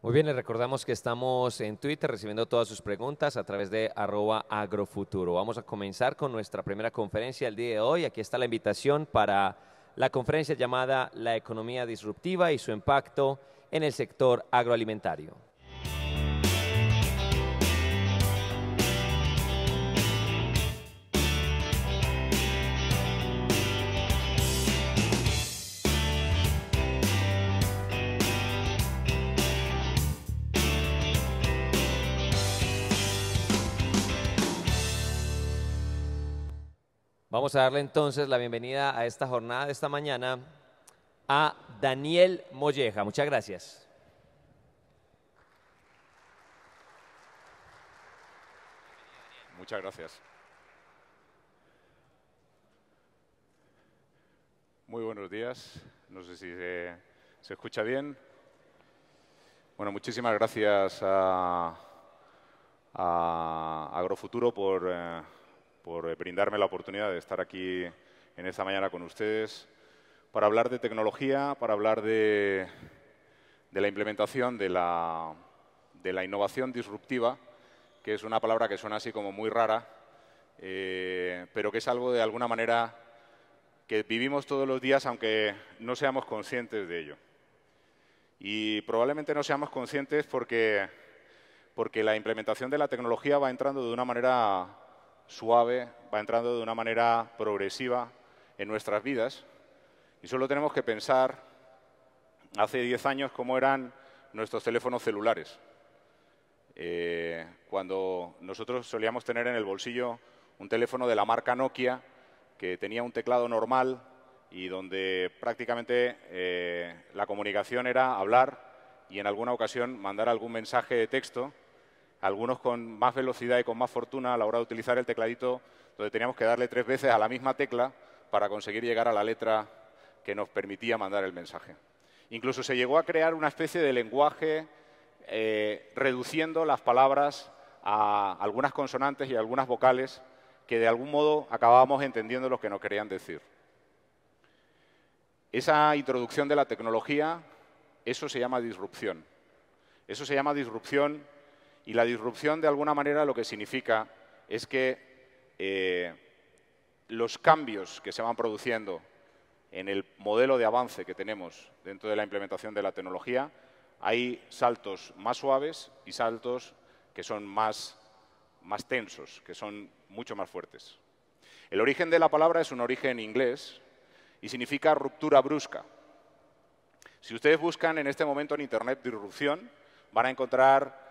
Muy bien, les recordamos que estamos en Twitter recibiendo todas sus preguntas a través de @agrofuturo. Vamos a comenzar con nuestra primera conferencia el día de hoy. Aquí está la invitación para la conferencia llamada La economía disruptiva y su impacto en el sector agroalimentario. Vamos a darle entonces la bienvenida a esta jornada de esta mañana a Daniel Molleja. Muchas gracias. Muchas gracias. Muy buenos días. No sé si se escucha bien. Bueno, muchísimas gracias a Agrofuturo por brindarme la oportunidad de estar aquí en esta mañana con ustedes para hablar de tecnología, para hablar de la implementación de la innovación disruptiva, que es una palabra que suena así como muy rara, pero que es algo de alguna manera que vivimos todos los días aunque no seamos conscientes de ello. Y probablemente no seamos conscientes porque la implementación de la tecnología va entrando de una manera suave, va entrando de una manera progresiva en nuestras vidas. Y solo tenemos que pensar hace 10 años cómo eran nuestros teléfonos celulares. Cuando nosotros solíamos tener en el bolsillo un teléfono de la marca Nokia que tenía un teclado normal y donde prácticamente la comunicación era hablar y en alguna ocasión mandar algún mensaje de texto, algunos con más velocidad y con más fortuna a la hora de utilizar el tecladito, donde teníamos que darle 3 veces a la misma tecla para conseguir llegar a la letra que nos permitía mandar el mensaje. Incluso se llegó a crear una especie de lenguaje reduciendo las palabras a algunas consonantes y a algunas vocales que de algún modo acabábamos entendiendo lo que nos querían decir. Esa introducción de la tecnología, eso se llama disrupción. Eso se llama disrupción y la disrupción de alguna manera lo que significa es que los cambios que se van produciendo en el modelo de avance que tenemos dentro de la implementación de la tecnología, hay saltos más suaves y saltos que son más tensos, que son mucho más fuertes. El origen de la palabra es un origen inglés y significa ruptura brusca. Si ustedes buscan en este momento en Internet disrupción, van a encontrar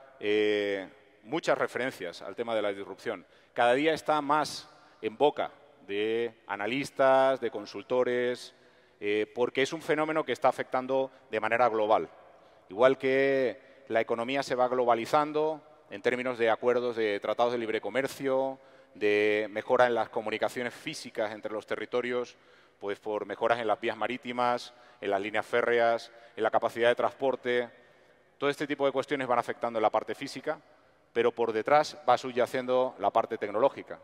muchas referencias al tema de la disrupción. Cada día está más en boca de analistas, de consultores, porque es un fenómeno que está afectando de manera global. Igual que la economía se va globalizando en términos de acuerdos de tratados de libre comercio, de mejora en las comunicaciones físicas entre los territorios, pues por mejoras en las vías marítimas, en las líneas férreas, en la capacidad de transporte. Todo este tipo de cuestiones van afectando en la parte física, pero por detrás va subyaciendo la parte tecnológica.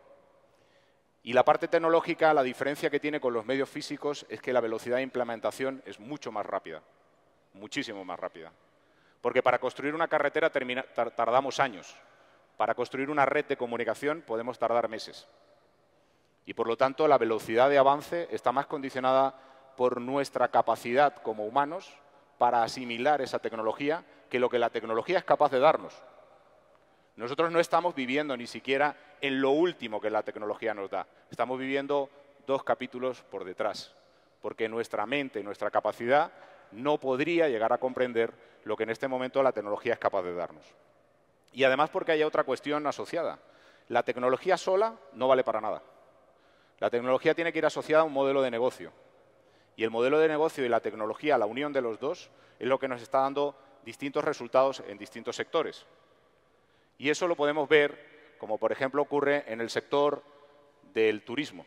Y la parte tecnológica, la diferencia que tiene con los medios físicos es que la velocidad de implementación es mucho más rápida, muchísimo más rápida. Porque para construir una carretera tardamos años. Para construir una red de comunicación podemos tardar meses. Y por lo tanto, la velocidad de avance está más condicionada por nuestra capacidad como humanos para asimilar esa tecnología que lo que la tecnología es capaz de darnos. Nosotros no estamos viviendo ni siquiera en lo último que la tecnología nos da. Estamos viviendo 2 capítulos por detrás, porque nuestra mente, nuestra capacidad no podría llegar a comprender lo que en este momento la tecnología es capaz de darnos. Y además porque hay otra cuestión asociada. La tecnología sola no vale para nada. La tecnología tiene que ir asociada a un modelo de negocio. Y el modelo de negocio y la tecnología, la unión de los dos, es lo que nos está dando distintos resultados en distintos sectores. Y eso lo podemos ver, como por ejemplo ocurre en el sector del turismo.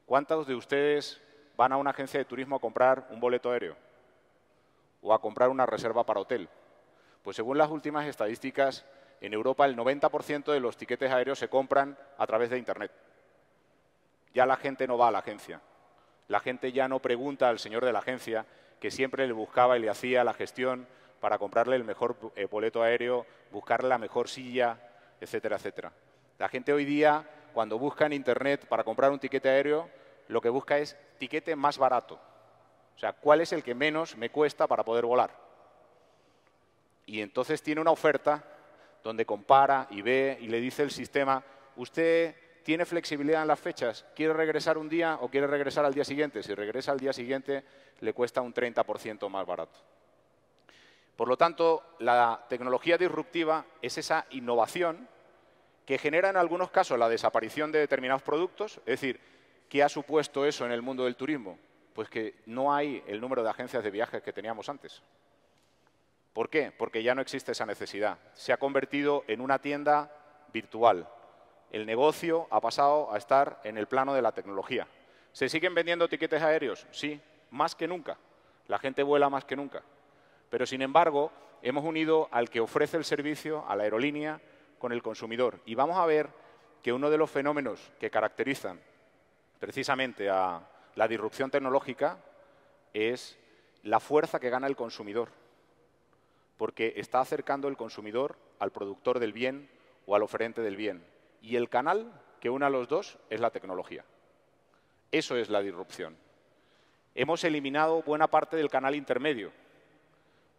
¿Cuántos de ustedes van a una agencia de turismo a comprar un boleto aéreo? ¿O a comprar una reserva para hotel? Pues según las últimas estadísticas, en Europa el 90% de los tiquetes aéreos se compran a través de Internet. Ya la gente no va a la agencia. La gente ya no pregunta al señor de la agencia, que siempre le buscaba y le hacía la gestión para comprarle el mejor boleto aéreo, buscarle la mejor silla, etcétera, etcétera. La gente hoy día, cuando busca en Internet para comprar un tiquete aéreo, lo que busca es tiquete más barato. O sea, ¿cuál es el que menos me cuesta para poder volar? Y entonces tiene una oferta donde compara y ve y le dice el sistema, ¿usted tiene flexibilidad en las fechas? ¿Quiere regresar un día o quiere regresar al día siguiente? Si regresa al día siguiente, le cuesta un 30% más barato. Por lo tanto, la tecnología disruptiva es esa innovación que genera en algunos casos la desaparición de determinados productos. Es decir, ¿qué ha supuesto eso en el mundo del turismo? Pues que no hay el número de agencias de viajes que teníamos antes. ¿Por qué? Porque ya no existe esa necesidad. Se ha convertido en una tienda virtual. El negocio ha pasado a estar en el plano de la tecnología. ¿Se siguen vendiendo tiquetes aéreos? Sí, más que nunca. La gente vuela más que nunca. Pero, sin embargo, hemos unido al que ofrece el servicio, a la aerolínea, con el consumidor. Y vamos a ver que uno de los fenómenos que caracterizan precisamente a la disrupción tecnológica es la fuerza que gana el consumidor, porque está acercando el consumidor al productor del bien o al oferente del bien. Y el canal que une a los dos es la tecnología. Eso es la disrupción. Hemos eliminado buena parte del canal intermedio,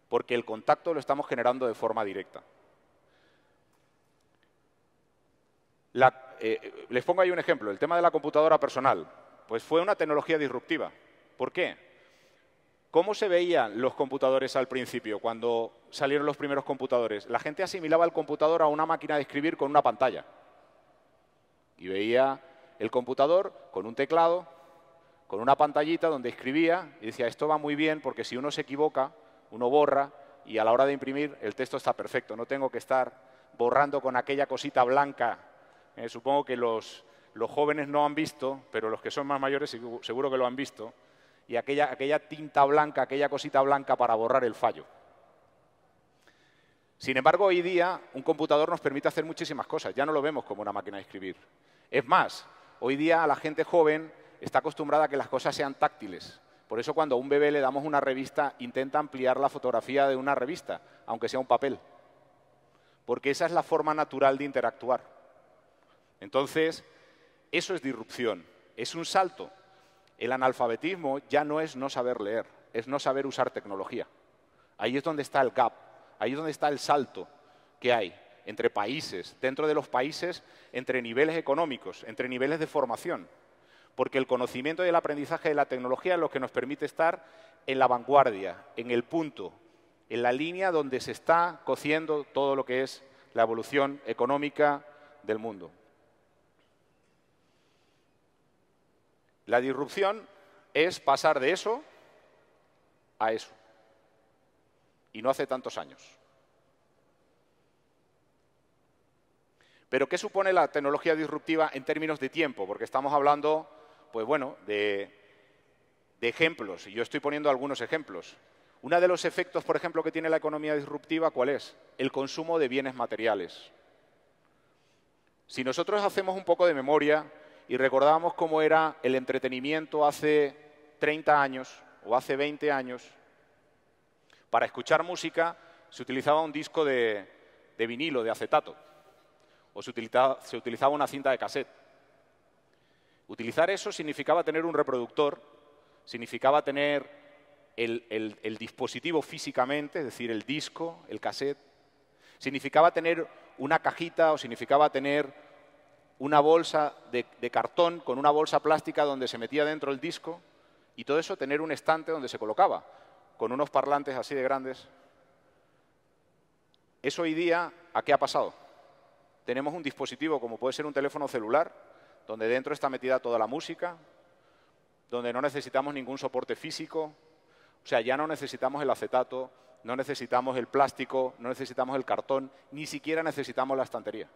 porque el contacto lo estamos generando de forma directa. Les pongo ahí un ejemplo, el tema de la computadora personal. Pues fue una tecnología disruptiva. ¿Por qué? ¿Cómo se veían los computadores al principio, cuando salieron los primeros computadores? La gente asimilaba el computador a una máquina de escribir con una pantalla. Y veía el computador con un teclado, con una pantallita donde escribía y decía, esto va muy bien porque si uno se equivoca, uno borra y a la hora de imprimir el texto está perfecto. No tengo que estar borrando con aquella cosita blanca. Supongo que los jóvenes no han visto, pero los que son más mayores seguro que lo han visto. Y aquella tinta blanca, aquella cosita blanca para borrar el fallo. Sin embargo, hoy día un computador nos permite hacer muchísimas cosas. Ya no lo vemos como una máquina de escribir. Es más, hoy día la gente joven está acostumbrada a que las cosas sean táctiles. Por eso cuando a un bebé le damos una revista, intenta ampliar la fotografía de una revista, aunque sea un papel. Porque esa es la forma natural de interactuar. Entonces, eso es disrupción, es un salto. El analfabetismo ya no es no saber leer, es no saber usar tecnología. Ahí es donde está el gap, ahí es donde está el salto que hay entre países, dentro de los países, entre niveles económicos, entre niveles de formación. Porque el conocimiento y el aprendizaje de la tecnología es lo que nos permite estar en la vanguardia, en el punto, en la línea donde se está cociendo todo lo que es la evolución económica del mundo. La disrupción es pasar de eso a eso. Y no hace tantos años. Pero ¿qué supone la tecnología disruptiva en términos de tiempo? Porque estamos hablando, pues bueno, de ejemplos. Y yo estoy poniendo algunos ejemplos. Uno de los efectos, por ejemplo, que tiene la economía disruptiva, ¿cuál es? El consumo de bienes materiales. Si nosotros hacemos un poco de memoria y recordamos cómo era el entretenimiento hace 30 años o hace 20 años, para escuchar música se utilizaba un disco de vinilo, de acetato, o se utilizaba una cinta de cassette. Utilizar eso significaba tener un reproductor, significaba tener el dispositivo físicamente, es decir, el disco, el cassette, significaba tener una cajita o significaba tener una bolsa de cartón con una bolsa plástica donde se metía dentro el disco y todo eso tener un estante donde se colocaba, con unos parlantes así de grandes. Eso hoy día, ¿a qué ha pasado? Tenemos un dispositivo como puede ser un teléfono celular, donde dentro está metida toda la música, donde no necesitamos ningún soporte físico, o sea, ya no necesitamos el acetato, no necesitamos el plástico, no necesitamos el cartón, ni siquiera necesitamos la estantería.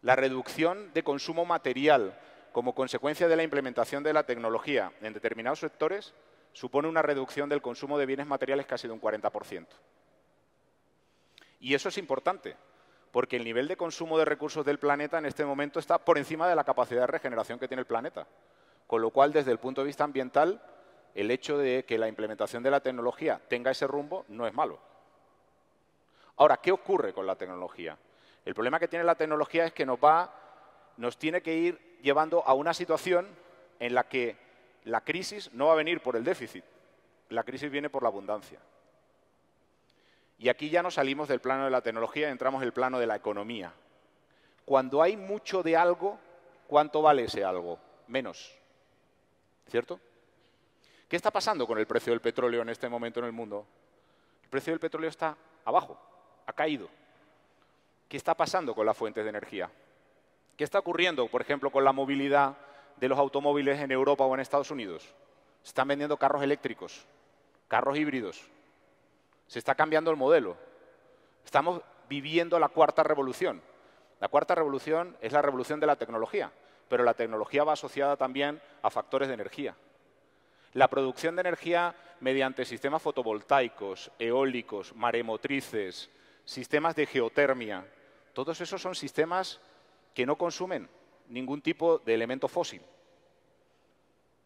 La reducción de consumo material como consecuencia de la implementación de la tecnología en determinados sectores supone una reducción del consumo de bienes materiales casi de un 40%. Y eso es importante, porque el nivel de consumo de recursos del planeta en este momento está por encima de la capacidad de regeneración que tiene el planeta. Con lo cual, desde el punto de vista ambiental, el hecho de que la implementación de la tecnología tenga ese rumbo no es malo. Ahora, ¿qué ocurre con la tecnología? El problema que tiene la tecnología es que nos tiene que ir llevando a una situación en la que la crisis no va a venir por el déficit, la crisis viene por la abundancia. Y aquí ya nos salimos del plano de la tecnología y entramos en el plano de la economía. Cuando hay mucho de algo, ¿cuánto vale ese algo? Menos. ¿Cierto? ¿Qué está pasando con el precio del petróleo en este momento en el mundo? El precio del petróleo está abajo, ha caído. ¿Qué está pasando con las fuentes de energía? ¿Qué está ocurriendo, por ejemplo, con la movilidad de los automóviles en Europa o en Estados Unidos? Se están vendiendo carros eléctricos, carros híbridos. Se está cambiando el modelo. Estamos viviendo la cuarta revolución. La cuarta revolución es la revolución de la tecnología, pero la tecnología va asociada también a factores de energía. La producción de energía mediante sistemas fotovoltaicos, eólicos, maremotrices, sistemas de geotermia, todos esos son sistemas que no consumen ningún tipo de elemento fósil.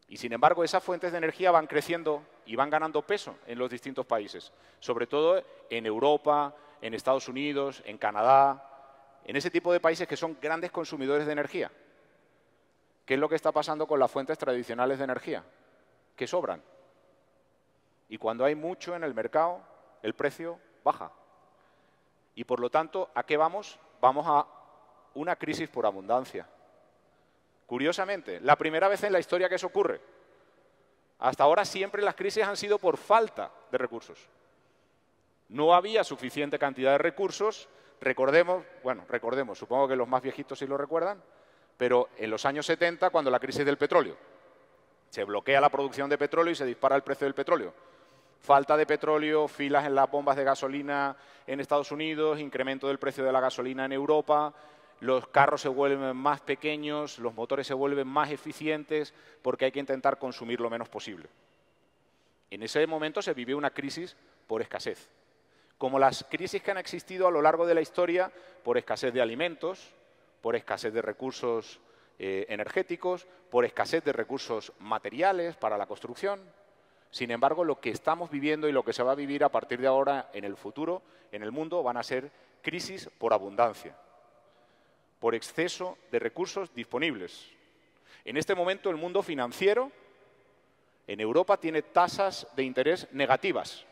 Y sin embargo, esas fuentes de energía van creciendo y van ganando peso en los distintos países, sobre todo en Europa, en Estados Unidos, en Canadá, en ese tipo de países que son grandes consumidores de energía. ¿Qué es lo que está pasando con las fuentes tradicionales de energía? Que sobran. Y cuando hay mucho en el mercado, el precio baja. Y por lo tanto, ¿a qué vamos? Vamos a una crisis por abundancia. Curiosamente, la primera vez en la historia que eso ocurre. Hasta ahora siempre las crisis han sido por falta de recursos. No había suficiente cantidad de recursos. Recordemos, supongo que los más viejitos sí lo recuerdan, pero en los años 70, cuando la crisis del petróleo, se bloquea la producción de petróleo y se dispara el precio del petróleo. Falta de petróleo, filas en las bombas de gasolina en Estados Unidos, incremento del precio de la gasolina en Europa, los carros se vuelven más pequeños, los motores se vuelven más eficientes porque hay que intentar consumir lo menos posible. En ese momento se vivió una crisis por escasez. Como las crisis que han existido a lo largo de la historia por escasez de alimentos, por escasez de recursos energéticos, por escasez de recursos materiales para la construcción. Sin embargo, lo que estamos viviendo y lo que se va a vivir a partir de ahora en el futuro, en el mundo, van a ser crisis por abundancia, por exceso de recursos disponibles. En este momento, el mundo financiero en Europa tiene tasas de interés negativas.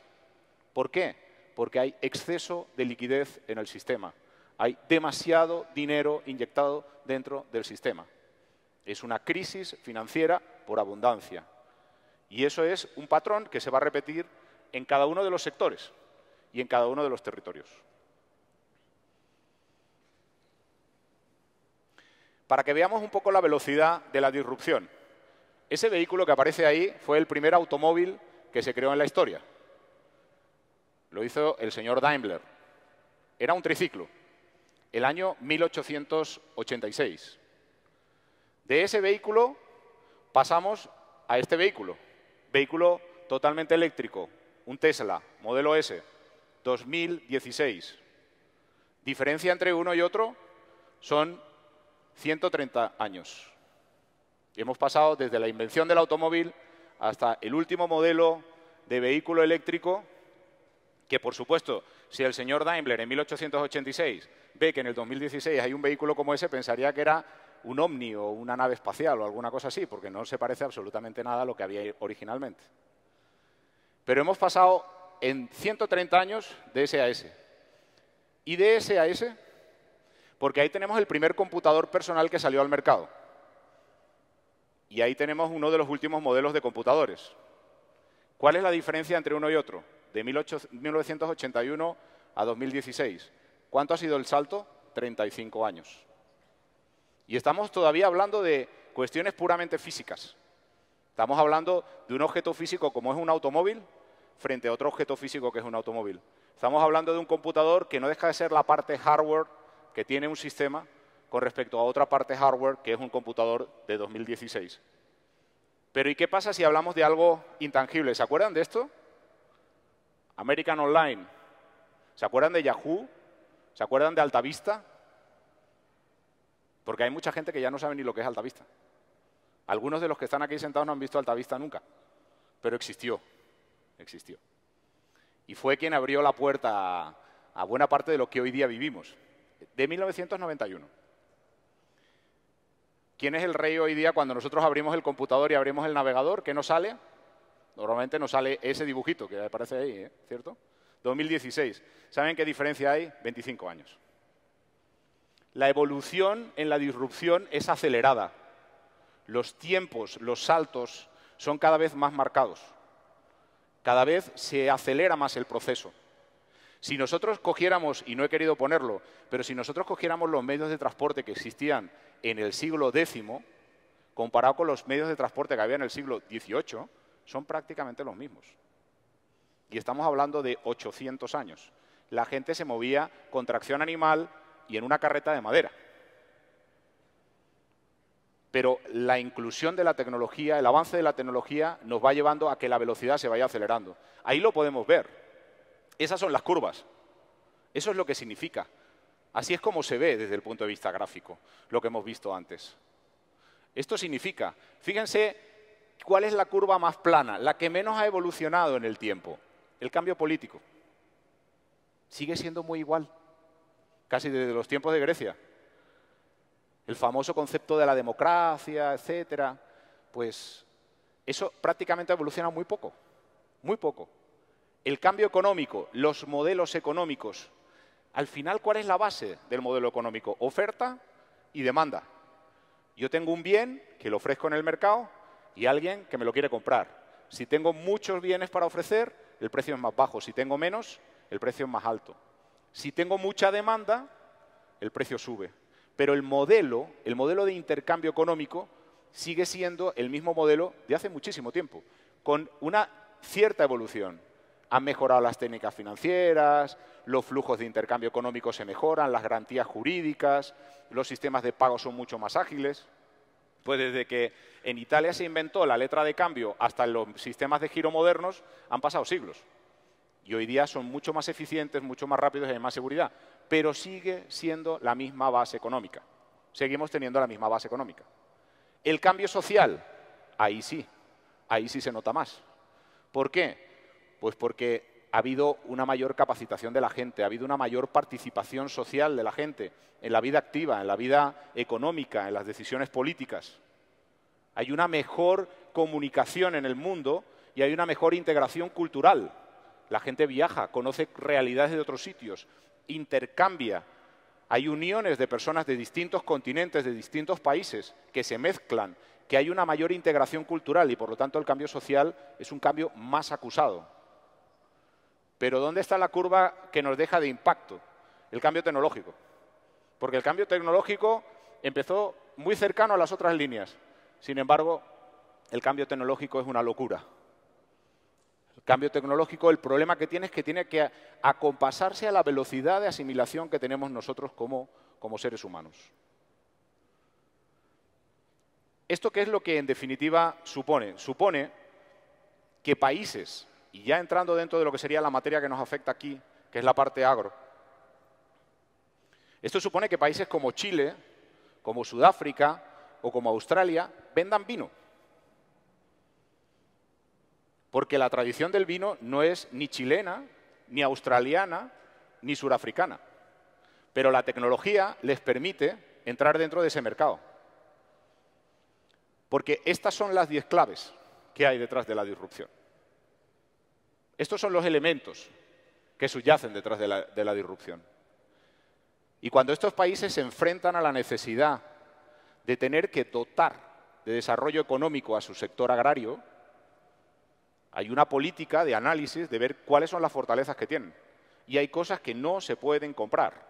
¿Por qué? Porque hay exceso de liquidez en el sistema. Hay demasiado dinero inyectado dentro del sistema. Es una crisis financiera por abundancia. Y eso es un patrón que se va a repetir en cada uno de los sectores y en cada uno de los territorios. Para que veamos un poco la velocidad de la disrupción. Ese vehículo que aparece ahí fue el primer automóvil que se creó en la historia. Lo hizo el señor Daimler. Era un triciclo. El año 1886. De ese vehículo pasamos a este vehículo. Vehículo totalmente eléctrico, un Tesla, modelo S, 2016. Diferencia entre uno y otro son 130 años. Hemos pasado desde la invención del automóvil hasta el último modelo de vehículo eléctrico, que por supuesto, si el señor Daimler en 1886 ve que en el 2016 hay un vehículo como ese, pensaría que era un ovni o una nave espacial o alguna cosa así, porque no se parece absolutamente nada a lo que había originalmente. Pero hemos pasado en 130 años de ese a ese. Y de ese a ese, porque ahí tenemos el primer computador personal que salió al mercado. Y ahí tenemos uno de los últimos modelos de computadores. ¿Cuál es la diferencia entre uno y otro? De 1981 a 2016. ¿Cuánto ha sido el salto? 35 años. Y estamos todavía hablando de cuestiones puramente físicas. Estamos hablando de un objeto físico como es un automóvil frente a otro objeto físico que es un automóvil. Estamos hablando de un computador que no deja de ser la parte hardware que tiene un sistema con respecto a otra parte hardware que es un computador de 2016. Pero ¿y qué pasa si hablamos de algo intangible? ¿Se acuerdan de esto? American Online. ¿Se acuerdan de Yahoo? ¿Se acuerdan de Altavista? Porque hay mucha gente que ya no sabe ni lo que es Altavista. Algunos de los que están aquí sentados no han visto Altavista nunca. pero existió, existió. Y fue quien abrió la puerta a buena parte de lo que hoy día vivimos, de 1991. ¿Quién es el rey hoy día cuando nosotros abrimos el computador y abrimos el navegador? ¿Qué nos sale? Normalmente nos sale ese dibujito que aparece ahí, ¿cierto? 2016. ¿Saben qué diferencia hay? 25 años. La evolución en la disrupción es acelerada. Los tiempos, los saltos son cada vez más marcados. Cada vez se acelera más el proceso. Si nosotros cogiéramos, y no he querido ponerlo, pero si nosotros cogiéramos los medios de transporte que existían en el siglo X, comparado con los medios de transporte que había en el siglo XVIII, son prácticamente los mismos. Y estamos hablando de 800 años. La gente se movía con tracción animal y en una carreta de madera. Pero la inclusión de la tecnología, el avance de la tecnología, nos va llevando a que la velocidad se vaya acelerando. Ahí lo podemos ver. Esas son las curvas. Eso es lo que significa. Así es como se ve desde el punto de vista gráfico, lo que hemos visto antes. Esto significa, fíjense cuál es la curva más plana, la que menos ha evolucionado en el tiempo. El cambio político. Sigue siendo muy igual, casi desde los tiempos de Grecia. El famoso concepto de la democracia, etcétera, pues eso prácticamente ha evolucionado muy poco, muy poco. El cambio económico, los modelos económicos. Al final, ¿cuál es la base del modelo económico? Oferta y demanda. Yo tengo un bien que lo ofrezco en el mercado y alguien que me lo quiere comprar. Si tengo muchos bienes para ofrecer, el precio es más bajo. Si tengo menos, el precio es más alto. Si tengo mucha demanda, el precio sube. Pero el modelo de intercambio económico sigue siendo el mismo modelo de hace muchísimo tiempo, con una cierta evolución. Han mejorado las técnicas financieras, los flujos de intercambio económico se mejoran, las garantías jurídicas, los sistemas de pago son mucho más ágiles. Pues desde que en Italia se inventó la letra de cambio hasta los sistemas de giro modernos han pasado siglos. Y hoy día son mucho más eficientes, mucho más rápidos y hay más seguridad. Pero sigue siendo la misma base económica. Seguimos teniendo la misma base económica. El cambio social, ahí sí se nota más. ¿Por qué? Pues porque ha habido una mayor capacitación de la gente, ha habido una mayor participación social de la gente en la vida activa, en la vida económica, en las decisiones políticas. Hay una mejor comunicación en el mundo y hay una mejor integración cultural. La gente viaja, conoce realidades de otros sitios, intercambia. Hay uniones de personas de distintos continentes, de distintos países, que se mezclan, que hay una mayor integración cultural y, por lo tanto, el cambio social es un cambio más acusado. Pero ¿dónde está la curva que nos deja de impacto? El cambio tecnológico. Porque el cambio tecnológico empezó muy cercano a las otras líneas. Sin embargo, el cambio tecnológico es una locura. El cambio tecnológico, el problema que tiene es que tiene que acompasarse a la velocidad de asimilación que tenemos nosotros como seres humanos. ¿Esto qué es lo que en definitiva supone? Supone que países, y ya entrando dentro de lo que sería la materia que nos afecta aquí, que es la parte agro, esto supone que países como Chile, como Sudáfrica o como Australia vendan vino. Porque la tradición del vino no es ni chilena, ni australiana, ni surafricana. Pero la tecnología les permite entrar dentro de ese mercado. Porque estas son las 10 claves que hay detrás de la disrupción. Estos son los elementos que subyacen detrás de la disrupción. Y cuando estos países se enfrentan a la necesidad de tener que dotar de desarrollo económico a su sector agrario, hay una política de análisis de ver cuáles son las fortalezas que tienen. Y hay cosas que no se pueden comprar.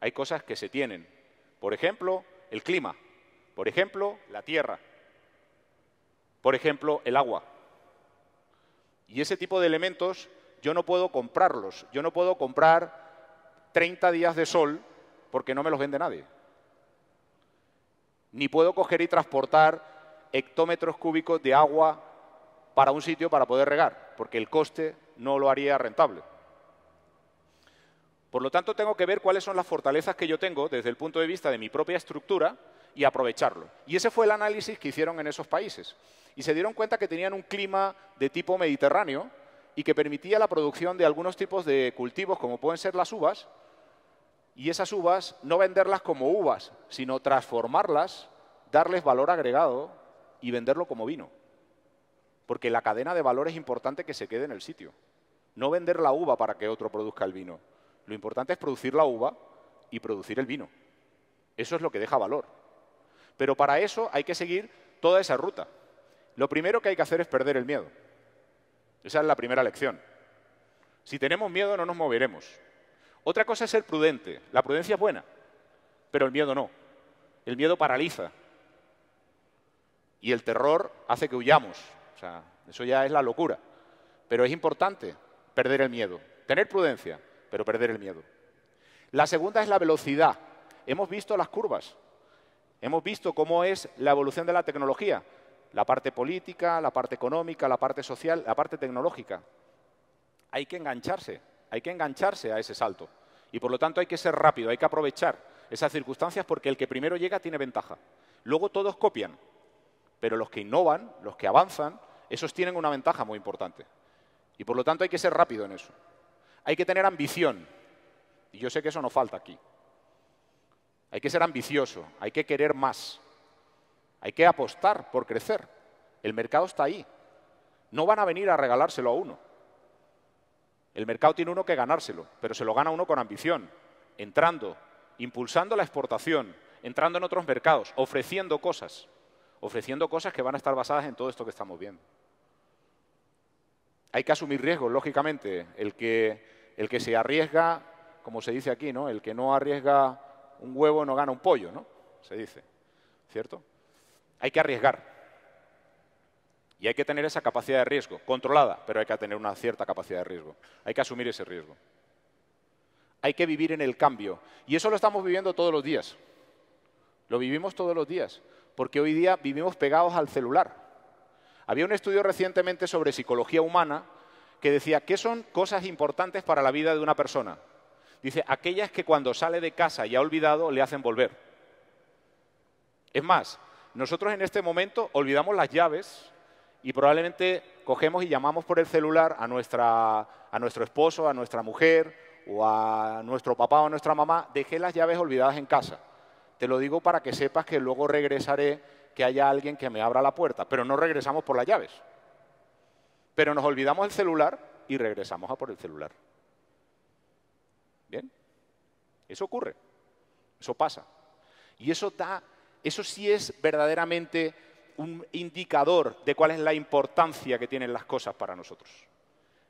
Hay cosas que se tienen. Por ejemplo, el clima. Por ejemplo, la tierra. Por ejemplo, el agua. Y ese tipo de elementos yo no puedo comprarlos. Yo no puedo comprar 30 días de sol porque no me los vende nadie. Ni puedo coger y transportar hectómetros cúbicos de agua para un sitio para poder regar, porque el coste no lo haría rentable. Por lo tanto, tengo que ver cuáles son las fortalezas que yo tengo desde el punto de vista de mi propia estructura y aprovecharlo. Y ese fue el análisis que hicieron en esos países. Y se dieron cuenta que tenían un clima de tipo mediterráneo y que permitía la producción de algunos tipos de cultivos, como pueden ser las uvas, y esas uvas no venderlas como uvas, sino transformarlas, darles valor agregado y venderlo como vino. Porque la cadena de valor es importante que se quede en el sitio. No vender la uva para que otro produzca el vino. Lo importante es producir la uva y producir el vino. Eso es lo que deja valor. Pero para eso hay que seguir toda esa ruta. Lo primero que hay que hacer es perder el miedo. Esa es la primera lección. Si tenemos miedo no nos moveremos. Otra cosa es ser prudente. La prudencia es buena, pero el miedo no. El miedo paraliza. Y el terror hace que huyamos. O sea, eso ya es la locura. Pero es importante perder el miedo. Tener prudencia, pero perder el miedo. La segunda es la velocidad. Hemos visto las curvas. Hemos visto cómo es la evolución de la tecnología. La parte política, la parte económica, la parte social, la parte tecnológica. Hay que engancharse a ese salto. Y por lo tanto hay que ser rápido, hay que aprovechar esas circunstancias porque el que primero llega tiene ventaja. Luego todos copian, pero los que innovan, los que avanzan, esos tienen una ventaja muy importante. Y por lo tanto hay que ser rápido en eso. Hay que tener ambición. Y yo sé que eso no falta aquí. Hay que ser ambicioso, hay que querer más. Hay que apostar por crecer. El mercado está ahí. No van a venir a regalárselo a uno. El mercado tiene uno que ganárselo, pero se lo gana uno con ambición, entrando, impulsando la exportación, entrando en otros mercados, ofreciendo cosas que van a estar basadas en todo esto que estamos viendo. Hay que asumir riesgos, lógicamente. El que se arriesga, como se dice aquí, ¿no? El que no arriesga un huevo no gana un pollo, ¿no? Se dice, ¿cierto? Hay que arriesgar. Y hay que tener esa capacidad de riesgo, controlada, pero hay que tener una cierta capacidad de riesgo. Hay que asumir ese riesgo. Hay que vivir en el cambio. Y eso lo estamos viviendo todos los días. Lo vivimos todos los días, porque hoy día vivimos pegados al celular. Había un estudio recientemente sobre psicología humana que decía ¿qué son cosas importantes para la vida de una persona? Dice, aquellas que cuando sale de casa y ha olvidado le hacen volver. Es más, nosotros en este momento olvidamos las llaves y probablemente cogemos y llamamos por el celular a nuestro esposo, a nuestra mujer o a nuestro papá o a nuestra mamá, dejé las llaves olvidadas en casa. Te lo digo para que sepas que luego regresaré, que haya alguien que me abra la puerta, pero no regresamos por las llaves. Pero nos olvidamos el celular y regresamos a por el celular. ¿Bien? Eso ocurre, eso pasa. Y eso sí es verdaderamente un indicador de cuál es la importancia que tienen las cosas para nosotros.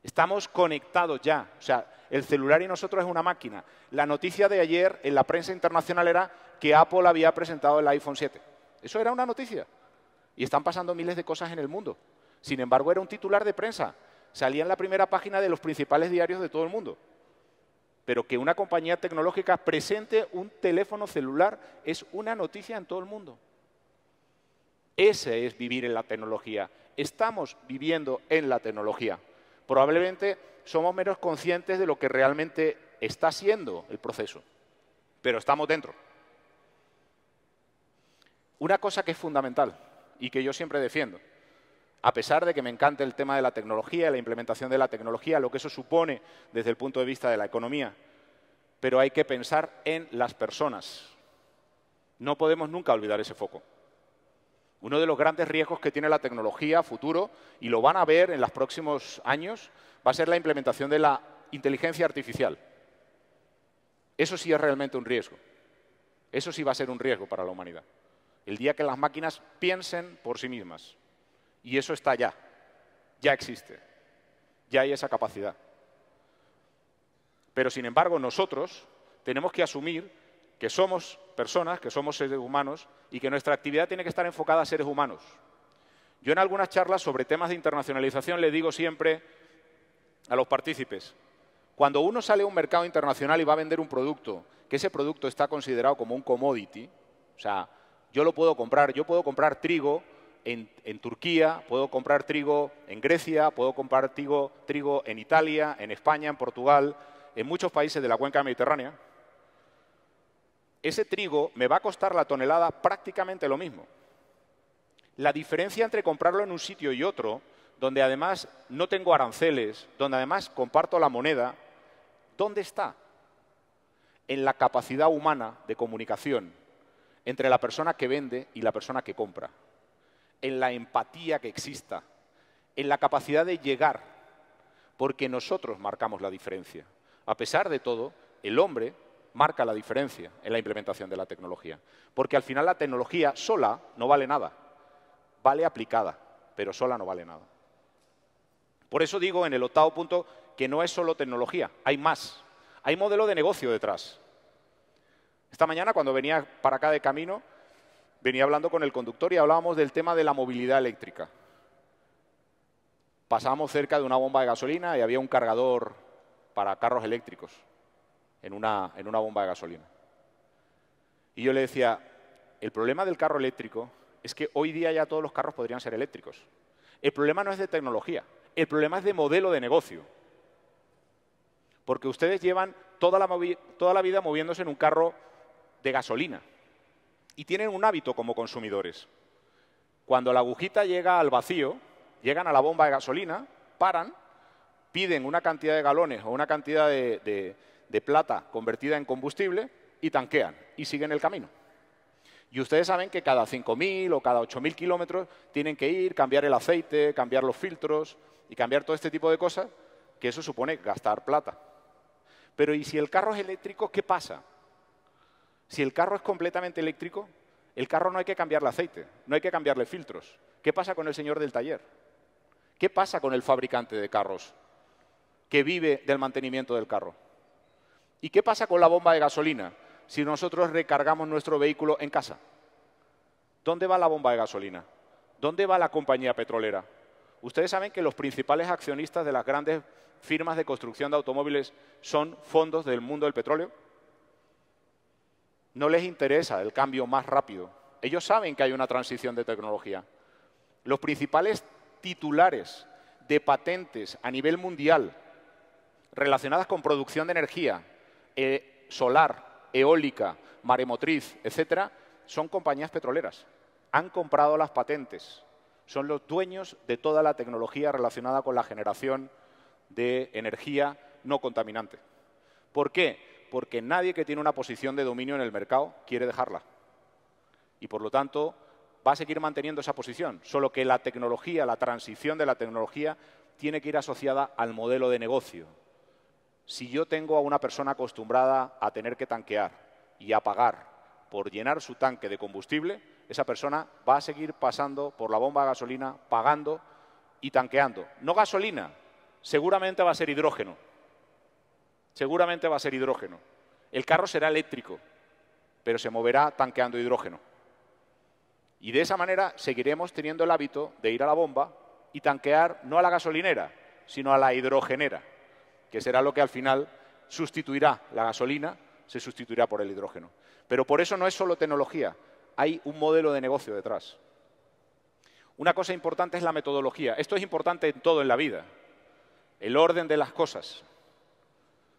Estamos conectados ya, o sea, el celular y nosotros es una máquina. La noticia de ayer en la prensa internacional era que Apple había presentado el iPhone 7. Eso era una noticia. Y están pasando miles de cosas en el mundo. Sin embargo, era un titular de prensa. Salía en la primera página de los principales diarios de todo el mundo. Pero que una compañía tecnológica presente un teléfono celular es una noticia en todo el mundo. Ese es vivir en la tecnología. Estamos viviendo en la tecnología. Probablemente somos menos conscientes de lo que realmente está siendo el proceso, pero estamos dentro. Una cosa que es fundamental y que yo siempre defiendo, a pesar de que me encanta el tema de la tecnología, la implementación de la tecnología, lo que eso supone desde el punto de vista de la economía, pero hay que pensar en las personas. No podemos nunca olvidar ese foco. Uno de los grandes riesgos que tiene la tecnología a futuro, y lo van a ver en los próximos años, va a ser la implementación de la inteligencia artificial. Eso sí es realmente un riesgo. Eso sí va a ser un riesgo para la humanidad. El día que las máquinas piensen por sí mismas. Y eso está ya existe, ya hay esa capacidad. Pero, sin embargo, nosotros tenemos que asumir que somos personas, que somos seres humanos y que nuestra actividad tiene que estar enfocada a seres humanos. Yo en algunas charlas sobre temas de internacionalización le digo siempre a los partícipes, cuando uno sale a un mercado internacional y va a vender un producto, que ese producto está considerado como un commodity, o sea, yo puedo comprar trigo en Turquía, puedo comprar trigo en Grecia, puedo comprar trigo en Italia, en España, en Portugal, en muchos países de la cuenca mediterránea. ese trigo me va a costar la tonelada prácticamente lo mismo. La diferencia entre comprarlo en un sitio y otro, donde además no tengo aranceles, donde además comparto la moneda, ¿dónde está? En la capacidad humana de comunicación entre la persona que vende y la persona que compra, en la empatía que exista, en la capacidad de llegar, porque nosotros marcamos la diferencia. A pesar de todo, el hombre marca la diferencia en la implementación de la tecnología, porque al final la tecnología sola no vale nada, vale aplicada, pero sola no vale nada. Por eso digo en el 8º punto que no es solo tecnología, hay más, hay modelo de negocio detrás. Esta mañana, cuando venía para acá de camino, venía hablando con el conductor y hablábamos del tema de la movilidad eléctrica. Pasábamos cerca de una bomba de gasolina y había un cargador para carros eléctricos en una bomba de gasolina. Y yo le decía, el problema del carro eléctrico es que hoy día ya todos los carros podrían ser eléctricos. El problema no es de tecnología, el problema es de modelo de negocio. Porque ustedes llevan toda la vida moviéndose en un carro de gasolina y tienen un hábito como consumidores. Cuando la agujita llega al vacío, llegan a la bomba de gasolina, paran, piden una cantidad de galones o una cantidad de plata convertida en combustible y tanquean y siguen el camino. Y ustedes saben que cada 5.000 o cada 8.000 kilómetros tienen que ir, cambiar el aceite, cambiar los filtros y cambiar todo este tipo de cosas, que eso supone gastar plata. Pero ¿y si el carro es eléctrico, qué pasa? Si el carro es completamente eléctrico, el carro no hay que cambiarle aceite, no hay que cambiarle filtros. ¿Qué pasa con el señor del taller? ¿Qué pasa con el fabricante de carros que vive del mantenimiento del carro? ¿Y qué pasa con la bomba de gasolina si nosotros recargamos nuestro vehículo en casa? ¿Dónde va la bomba de gasolina? ¿Dónde va la compañía petrolera? Ustedes saben que los principales accionistas de las grandes firmas de construcción de automóviles son fondos del mundo del petróleo. No les interesa el cambio más rápido. Ellos saben que hay una transición de tecnología. Los principales titulares de patentes a nivel mundial relacionadas con producción de energía, solar, eólica, maremotriz, etcétera, son compañías petroleras. Han comprado las patentes. Son los dueños de toda la tecnología relacionada con la generación de energía no contaminante. ¿Por qué? Porque nadie que tiene una posición de dominio en el mercado quiere dejarla. Y por lo tanto, va a seguir manteniendo esa posición. Solo que la tecnología, la transición de la tecnología, tiene que ir asociada al modelo de negocio. Si yo tengo a una persona acostumbrada a tener que tanquear y a pagar por llenar su tanque de combustible, esa persona va a seguir pasando por la bomba de gasolina, pagando y tanqueando. No gasolina, seguramente va a ser hidrógeno. Seguramente va a ser hidrógeno. El carro será eléctrico, pero se moverá tanqueando hidrógeno. Y de esa manera seguiremos teniendo el hábito de ir a la bomba y tanquear no a la gasolinera, sino a la hidrogenera, que será lo que al final sustituirá la gasolina, se sustituirá por el hidrógeno. Pero por eso no es solo tecnología, hay un modelo de negocio detrás. Una cosa importante es la metodología. Esto es importante en todo en la vida, el orden de las cosas.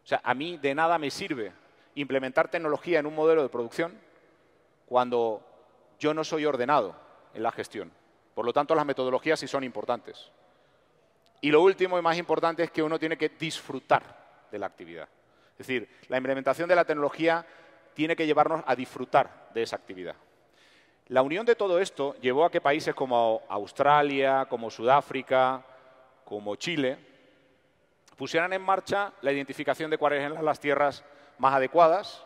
O sea, a mí de nada me sirve implementar tecnología en un modelo de producción cuando yo no soy ordenado en la gestión. Por lo tanto, las metodologías sí son importantes. Y lo último y más importante es que uno tiene que disfrutar de la actividad. Es decir, la implementación de la tecnología tiene que llevarnos a disfrutar de esa actividad. La unión de todo esto llevó a que países como Australia, como Sudáfrica, como Chile, pusieran en marcha la identificación de cuáles eran las tierras más adecuadas.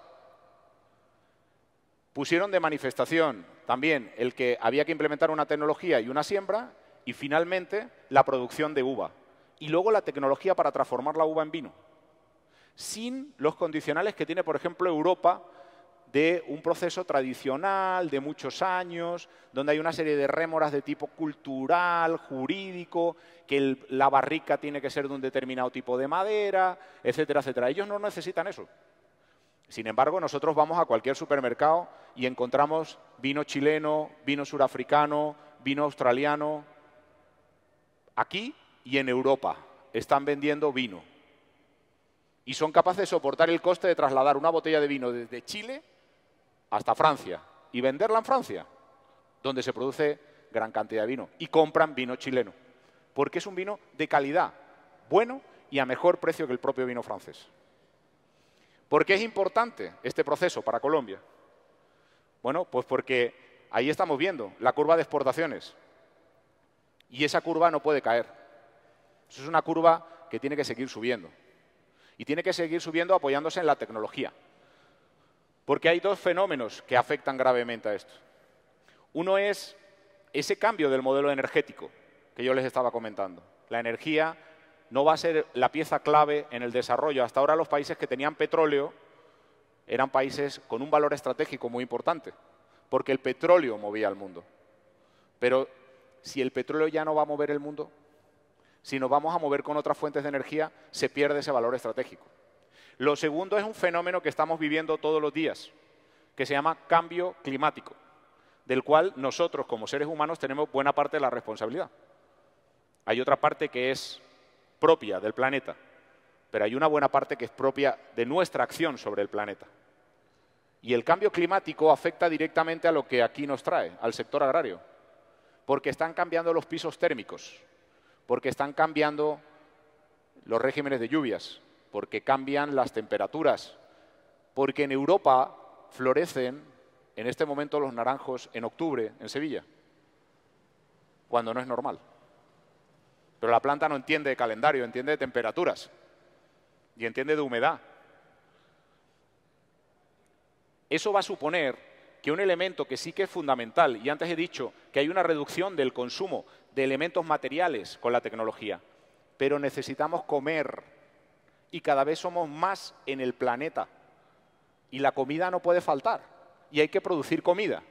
Pusieron de manifestación también el que había que implementar una tecnología y una siembra, y finalmente la producción de uva. Y luego la tecnología para transformar la uva en vino. Sin los condicionales que tiene, por ejemplo, Europa, de un proceso tradicional de muchos años, donde hay una serie de rémoras de tipo cultural, jurídico, que la barrica tiene que ser de un determinado tipo de madera, etcétera, etcétera. Ellos no necesitan eso. Sin embargo, nosotros vamos a cualquier supermercado y encontramos vino chileno, vino surafricano, vino australiano. Aquí y en Europa están vendiendo vino. Y son capaces de soportar el coste de trasladar una botella de vino desde Chile hasta Francia y venderla en Francia, donde se produce gran cantidad de vino, y compran vino chileno, porque es un vino de calidad, bueno y a mejor precio que el propio vino francés. ¿Por qué es importante este proceso para Colombia? Bueno, pues porque ahí estamos viendo la curva de exportaciones y esa curva no puede caer. Eso es una curva que tiene que seguir subiendo y tiene que seguir subiendo apoyándose en la tecnología, porque hay dos fenómenos que afectan gravemente a esto. Uno es ese cambio del modelo energético que yo les estaba comentando. La energía no va a ser la pieza clave en el desarrollo. Hasta ahora los países que tenían petróleo eran países con un valor estratégico muy importante, porque el petróleo movía al mundo. Pero si el petróleo ya no va a mover el mundo, si nos vamos a mover con otras fuentes de energía, se pierde ese valor estratégico. Lo segundo es un fenómeno que estamos viviendo todos los días, que se llama cambio climático, del cual nosotros como seres humanos tenemos buena parte de la responsabilidad. Hay otra parte que es propia del planeta, pero hay una buena parte que es propia de nuestra acción sobre el planeta. Y el cambio climático afecta directamente a lo que aquí nos trae, al sector agrario, porque están cambiando los pisos térmicos, porque están cambiando los regímenes de lluvias, porque cambian las temperaturas, porque en Europa florecen en este momento los naranjos en octubre en Sevilla, cuando no es normal. Pero la planta no entiende de calendario, entiende de temperaturas y entiende de humedad. Eso va a suponer que un elemento que sí que es fundamental, y antes he dicho que hay una reducción del consumo de elementos materiales con la tecnología, pero necesitamos comer y cada vez somos más en el planeta y la comida no puede faltar y hay que producir comida.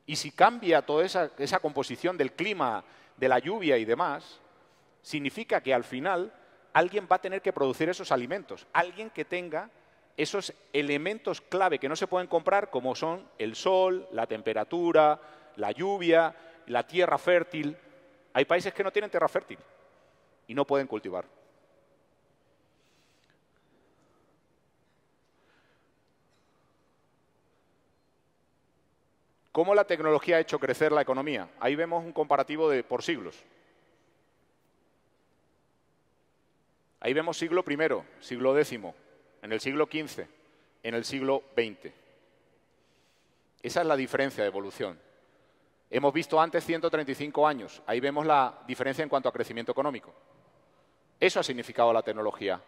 Y si cambia toda esa composición del clima, de la lluvia y demás, significa que al final alguien va a tener que producir esos alimentos, alguien que tenga esos elementos clave que no se pueden comprar, como son el sol, la temperatura, la lluvia, la tierra fértil. Hay países que no tienen tierra fértil y no pueden cultivar. ¿Cómo la tecnología ha hecho crecer la economía? Ahí vemos un comparativo por siglos. Ahí vemos siglo I, siglo X, en el siglo XV, en el siglo XX. Esa es la diferencia de evolución. Hemos visto antes 135 años. Ahí vemos la diferencia en cuanto a crecimiento económico. Eso ha significado la tecnología.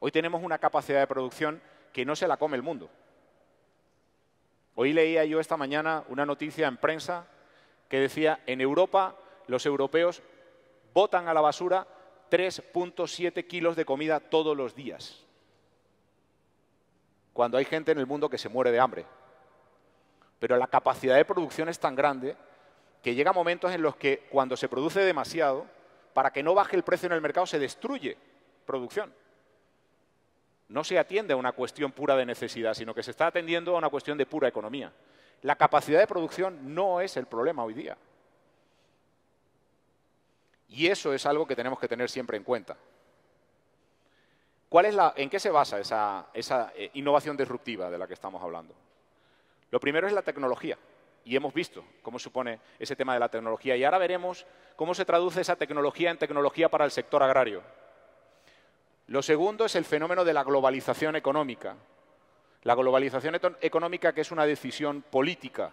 Hoy tenemos una capacidad de producción que no se la come el mundo. Hoy leía yo esta mañana una noticia en prensa que decía: en Europa los europeos botan a la basura 3,7 kilos de comida todos los días, cuando hay gente en el mundo que se muere de hambre. Pero la capacidad de producción es tan grande que llega momentos en los que cuando se produce demasiado, para que no baje el precio en el mercado, se destruye producción. No se atiende a una cuestión pura de necesidad, sino que se está atendiendo a una cuestión de pura economía. La capacidad de producción no es el problema hoy día. Y eso es algo que tenemos que tener siempre en cuenta. ¿En qué se basa esa innovación disruptiva de la que estamos hablando? Lo primero es la tecnología. Y hemos visto cómo supone ese tema de la tecnología. Y ahora veremos cómo se traduce esa tecnología en tecnología para el sector agrario. Lo segundo es el fenómeno de la globalización económica. La globalización económica, que es una decisión política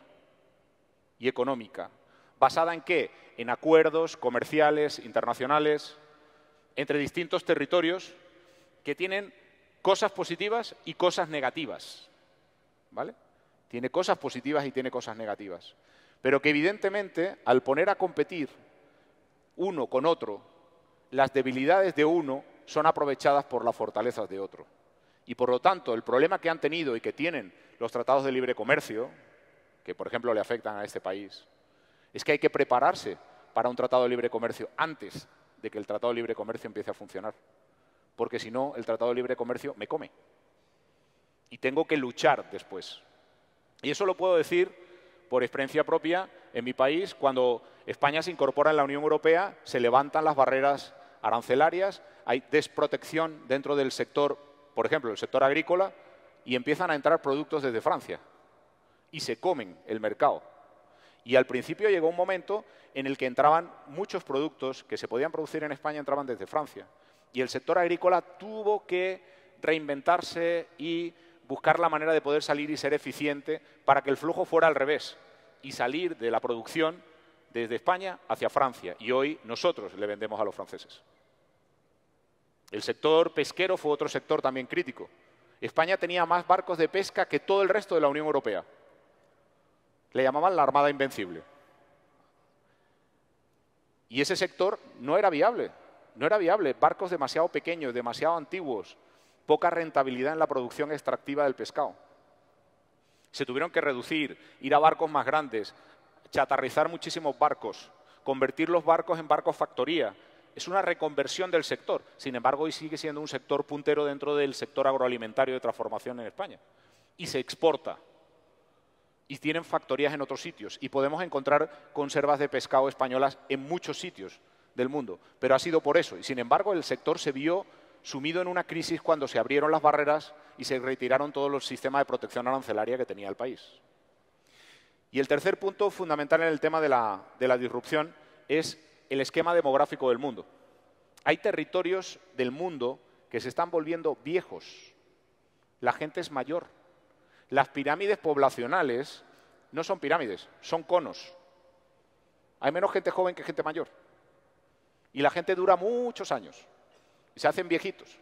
y económica. ¿Basada en qué? En acuerdos comerciales internacionales entre distintos territorios que tienen cosas positivas y cosas negativas. ¿Vale? Tiene cosas positivas y tiene cosas negativas. Pero que evidentemente, al poner a competir uno con otro, las debilidades de uno son aprovechadas por las fortalezas de otro. Y por lo tanto, el problema que han tenido y que tienen los tratados de libre comercio, que por ejemplo le afectan a este país, es que hay que prepararse para un tratado de libre comercio antes de que el tratado de libre comercio empiece a funcionar. Porque si no, el tratado de libre comercio me come. Y tengo que luchar después. Y eso lo puedo decir por experiencia propia. En mi país, cuando España se incorpora en la Unión Europea, se levantan las barreras arancelarias, hay desprotección dentro del sector, por ejemplo, el sector agrícola, y empiezan a entrar productos desde Francia y se comen el mercado. Y al principio llegó un momento en el que entraban muchos productos que se podían producir en España, entraban desde Francia. Y el sector agrícola tuvo que reinventarse y buscar la manera de poder salir y ser eficiente para que el flujo fuera al revés y salir de la producción desde España hacia Francia. Y hoy nosotros le vendemos a los franceses. El sector pesquero fue otro sector también crítico. España tenía más barcos de pesca que todo el resto de la Unión Europea. Le llamaban la Armada Invencible. Y ese sector no era viable. No era viable. Barcos demasiado pequeños, demasiado antiguos, poca rentabilidad en la producción extractiva del pescado. Se tuvieron que reducir, ir a barcos más grandes, chatarrizar muchísimos barcos, convertir los barcos en barcos factoría. Es una reconversión del sector. Sin embargo, hoy sigue siendo un sector puntero dentro del sector agroalimentario de transformación en España. Y se exporta. Y tienen factorías en otros sitios. Y podemos encontrar conservas de pescado españolas en muchos sitios del mundo. Pero ha sido por eso. Y sin embargo, el sector se vio sumido en una crisis cuando se abrieron las barreras y se retiraron todos los sistemas de protección arancelaria que tenía el país. Y el tercer punto fundamental en el tema de la disrupción es el esquema demográfico del mundo. Hay territorios del mundo que se están volviendo viejos. La gente es mayor. Las pirámides poblacionales no son pirámides, son conos. Hay menos gente joven que gente mayor. Y la gente dura muchos años. Y se hacen viejitos.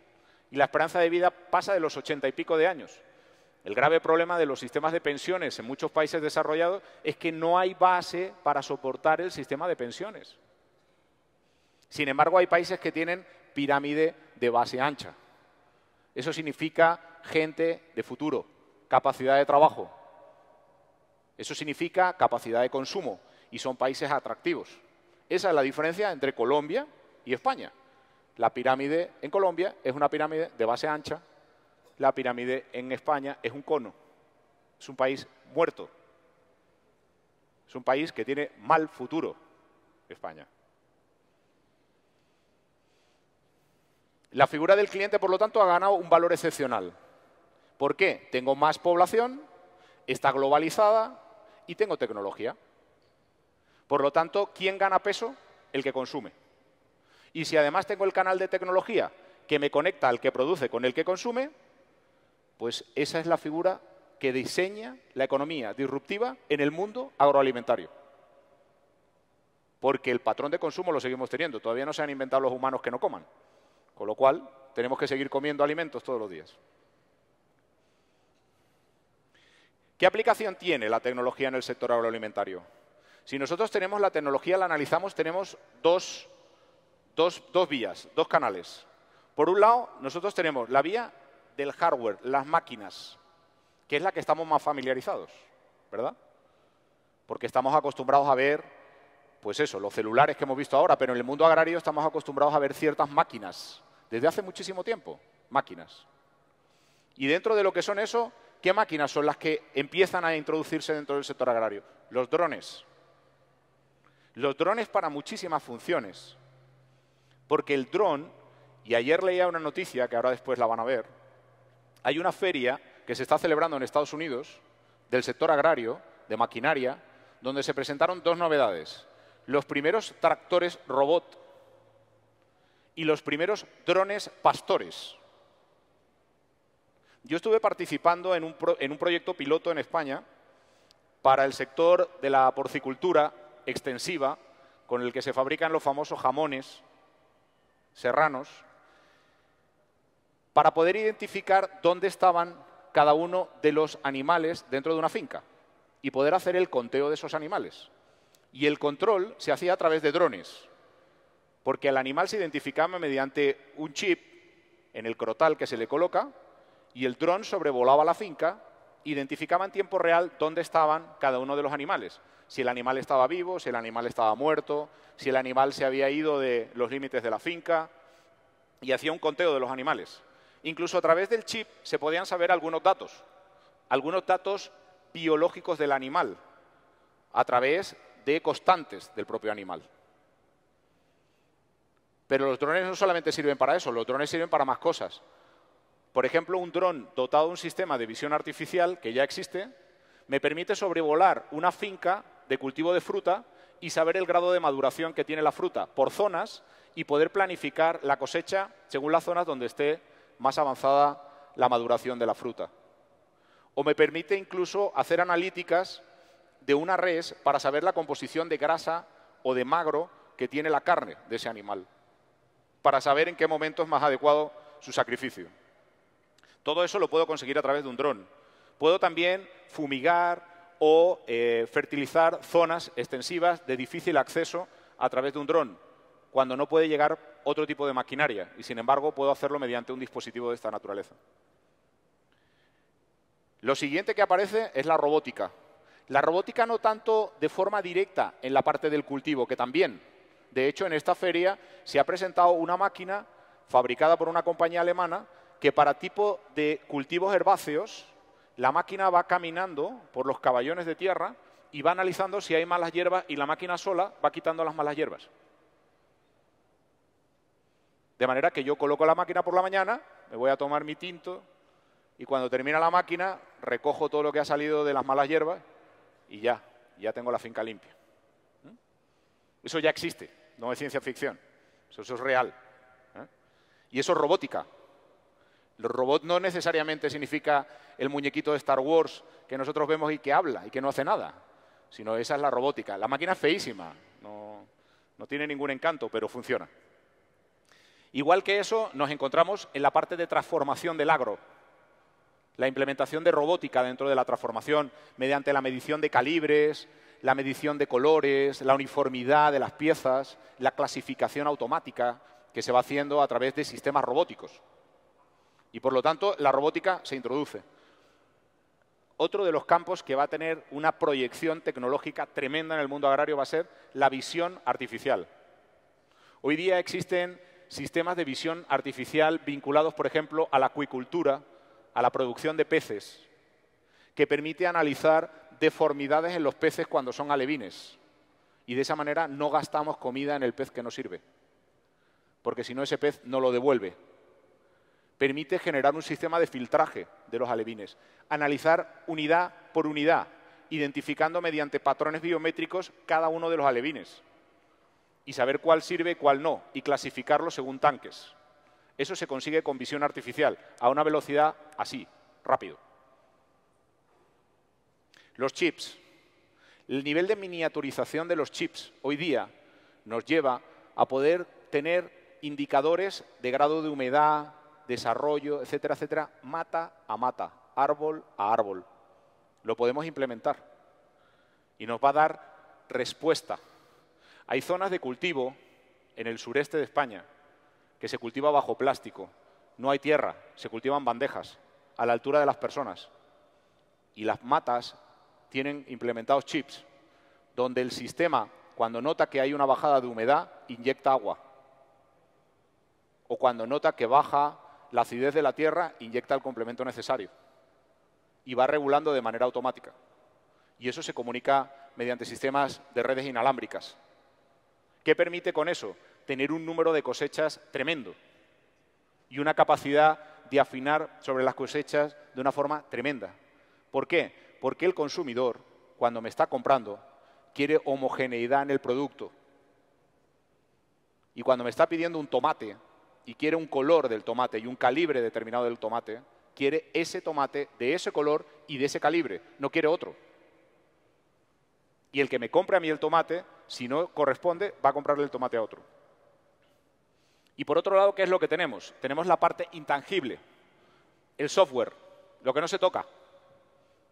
Y la esperanza de vida pasa de los 80 y pico de años. El grave problema de los sistemas de pensiones en muchos países desarrollados es que no hay base para soportar el sistema de pensiones. Sin embargo, hay países que tienen pirámide de base ancha. Eso significa gente de futuro, capacidad de trabajo. Eso significa capacidad de consumo y son países atractivos. Esa es la diferencia entre Colombia y España. La pirámide en Colombia es una pirámide de base ancha, la pirámide en España es un cono. Es un país muerto. Es un país que tiene mal futuro, España. La figura del cliente, por lo tanto, ha ganado un valor excepcional. ¿Por qué? Tengo más población, está globalizada y tengo tecnología. Por lo tanto, ¿quién gana peso? El que consume. Y si además tengo el canal de tecnología que me conecta al que produce con el que consume, pues esa es la figura que diseña la economía disruptiva en el mundo agroalimentario. Porque el patrón de consumo lo seguimos teniendo. Todavía no se han inventado los humanos que no coman. Con lo cual, tenemos que seguir comiendo alimentos todos los días. ¿Qué aplicación tiene la tecnología en el sector agroalimentario? Si nosotros tenemos la tecnología, la analizamos, tenemos dos vías, dos canales. Por un lado, nosotros tenemos la vía del hardware, las máquinas, que es la que estamos más familiarizados, ¿verdad? Porque estamos acostumbrados a ver, pues eso, los celulares que hemos visto ahora, pero en el mundo agrario estamos acostumbrados a ver ciertas máquinas, desde hace muchísimo tiempo, máquinas. Y dentro de lo que son eso, ¿qué máquinas son las que empiezan a introducirse dentro del sector agrario? Los drones. Los drones para muchísimas funciones. Porque el dron, y ayer leía una noticia, que ahora después la van a ver, hay una feria que se está celebrando en Estados Unidos del sector agrario, de maquinaria, donde se presentaron dos novedades. Los primeros tractores robot y los primeros drones pastores. Yo estuve participando en un proyecto piloto en España para el sector de la porcicultura extensiva, con el que se fabrican los famosos jamones serranos, para poder identificar dónde estaban cada uno de los animales dentro de una finca y poder hacer el conteo de esos animales. Y el control se hacía a través de drones, porque el animal se identificaba mediante un chip en el crotal que se le coloca y el dron sobrevolaba la finca, identificaba en tiempo real dónde estaban cada uno de los animales. Si el animal estaba vivo, si el animal estaba muerto, si el animal se había ido de los límites de la finca, y hacía un conteo de los animales. Incluso a través del chip se podían saber algunos datos biológicos del animal, a través de constantes del propio animal. Pero los drones no solamente sirven para eso, los drones sirven para más cosas. Por ejemplo, un dron dotado de un sistema de visión artificial que ya existe me permite sobrevolar una finca de cultivo de fruta y saber el grado de maduración que tiene la fruta por zonas y poder planificar la cosecha según las zonas donde esté más avanzada la maduración de la fruta. O me permite incluso hacer analíticas de una res para saber la composición de grasa o de magro que tiene la carne de ese animal, para saber en qué momento es más adecuado su sacrificio. Todo eso lo puedo conseguir a través de un dron. Puedo también fumigar o fertilizar zonas extensivas de difícil acceso a través de un dron, cuando no puede llegar otro tipo de maquinaria, y sin embargo puedo hacerlo mediante un dispositivo de esta naturaleza. Lo siguiente que aparece es la robótica. La robótica no tanto de forma directa en la parte del cultivo, que también. De hecho, en esta feria se ha presentado una máquina fabricada por una compañía alemana que para tipo de cultivos herbáceos, la máquina va caminando por los caballones de tierra y va analizando si hay malas hierbas y la máquina sola va quitando las malas hierbas. De manera que yo coloco la máquina por la mañana, me voy a tomar mi tinto y cuando termina la máquina recojo todo lo que ha salido de las malas hierbas y ya tengo la finca limpia. Eso ya existe, no es ciencia ficción, eso es real. Y eso es robótica. El robot no necesariamente significa el muñequito de Star Wars que nosotros vemos y que habla y que no hace nada, sino esa es la robótica. La máquina es feísima, no tiene ningún encanto, pero funciona. Igual que eso, nos encontramos en la parte de transformación del agro. La implementación de robótica dentro de la transformación mediante la medición de calibres, la medición de colores, la uniformidad de las piezas, la clasificación automática que se va haciendo a través de sistemas robóticos. Y, por lo tanto, la robótica se introduce. Otro de los campos que va a tener una proyección tecnológica tremenda en el mundo agrario va a ser la visión artificial. Hoy día existen sistemas de visión artificial vinculados, por ejemplo, a la acuicultura, a la producción de peces, que permite analizar deformidades en los peces cuando son alevines. Y de esa manera no gastamos comida en el pez que no sirve, porque si no ese pez no lo devuelve. Permite generar un sistema de filtraje de los alevines, analizar unidad por unidad, identificando mediante patrones biométricos cada uno de los alevines y saber cuál sirve y cuál no, y clasificarlo según tanques. Eso se consigue con visión artificial, a una velocidad así, rápido. Los chips. El nivel de miniaturización de los chips hoy día nos lleva a poder tener indicadores de grado de humedad, desarrollo, etcétera, etcétera, mata a mata, árbol a árbol. Lo podemos implementar y nos va a dar respuesta. Hay zonas de cultivo en el sureste de España que se cultiva bajo plástico. No hay tierra, se cultivan bandejas a la altura de las personas. Y las matas tienen implementados chips donde el sistema, cuando nota que hay una bajada de humedad, inyecta agua. O cuando nota que baja la acidez de la tierra, inyecta el complemento necesario. Y va regulando de manera automática. Y eso se comunica mediante sistemas de redes inalámbricas. ¿Qué permite con eso? Tener un número de cosechas tremendo y una capacidad de afinar sobre las cosechas de una forma tremenda. ¿Por qué? Porque el consumidor, cuando me está comprando, quiere homogeneidad en el producto. Y cuando me está pidiendo un tomate y quiere un color del tomate y un calibre determinado del tomate, quiere ese tomate de ese color y de ese calibre, no quiere otro. Y el que me compre a mí el tomate, si no corresponde, va a comprarle el tomate a otro. Y por otro lado, ¿qué es lo que tenemos? Tenemos la parte intangible, el software, lo que no se toca.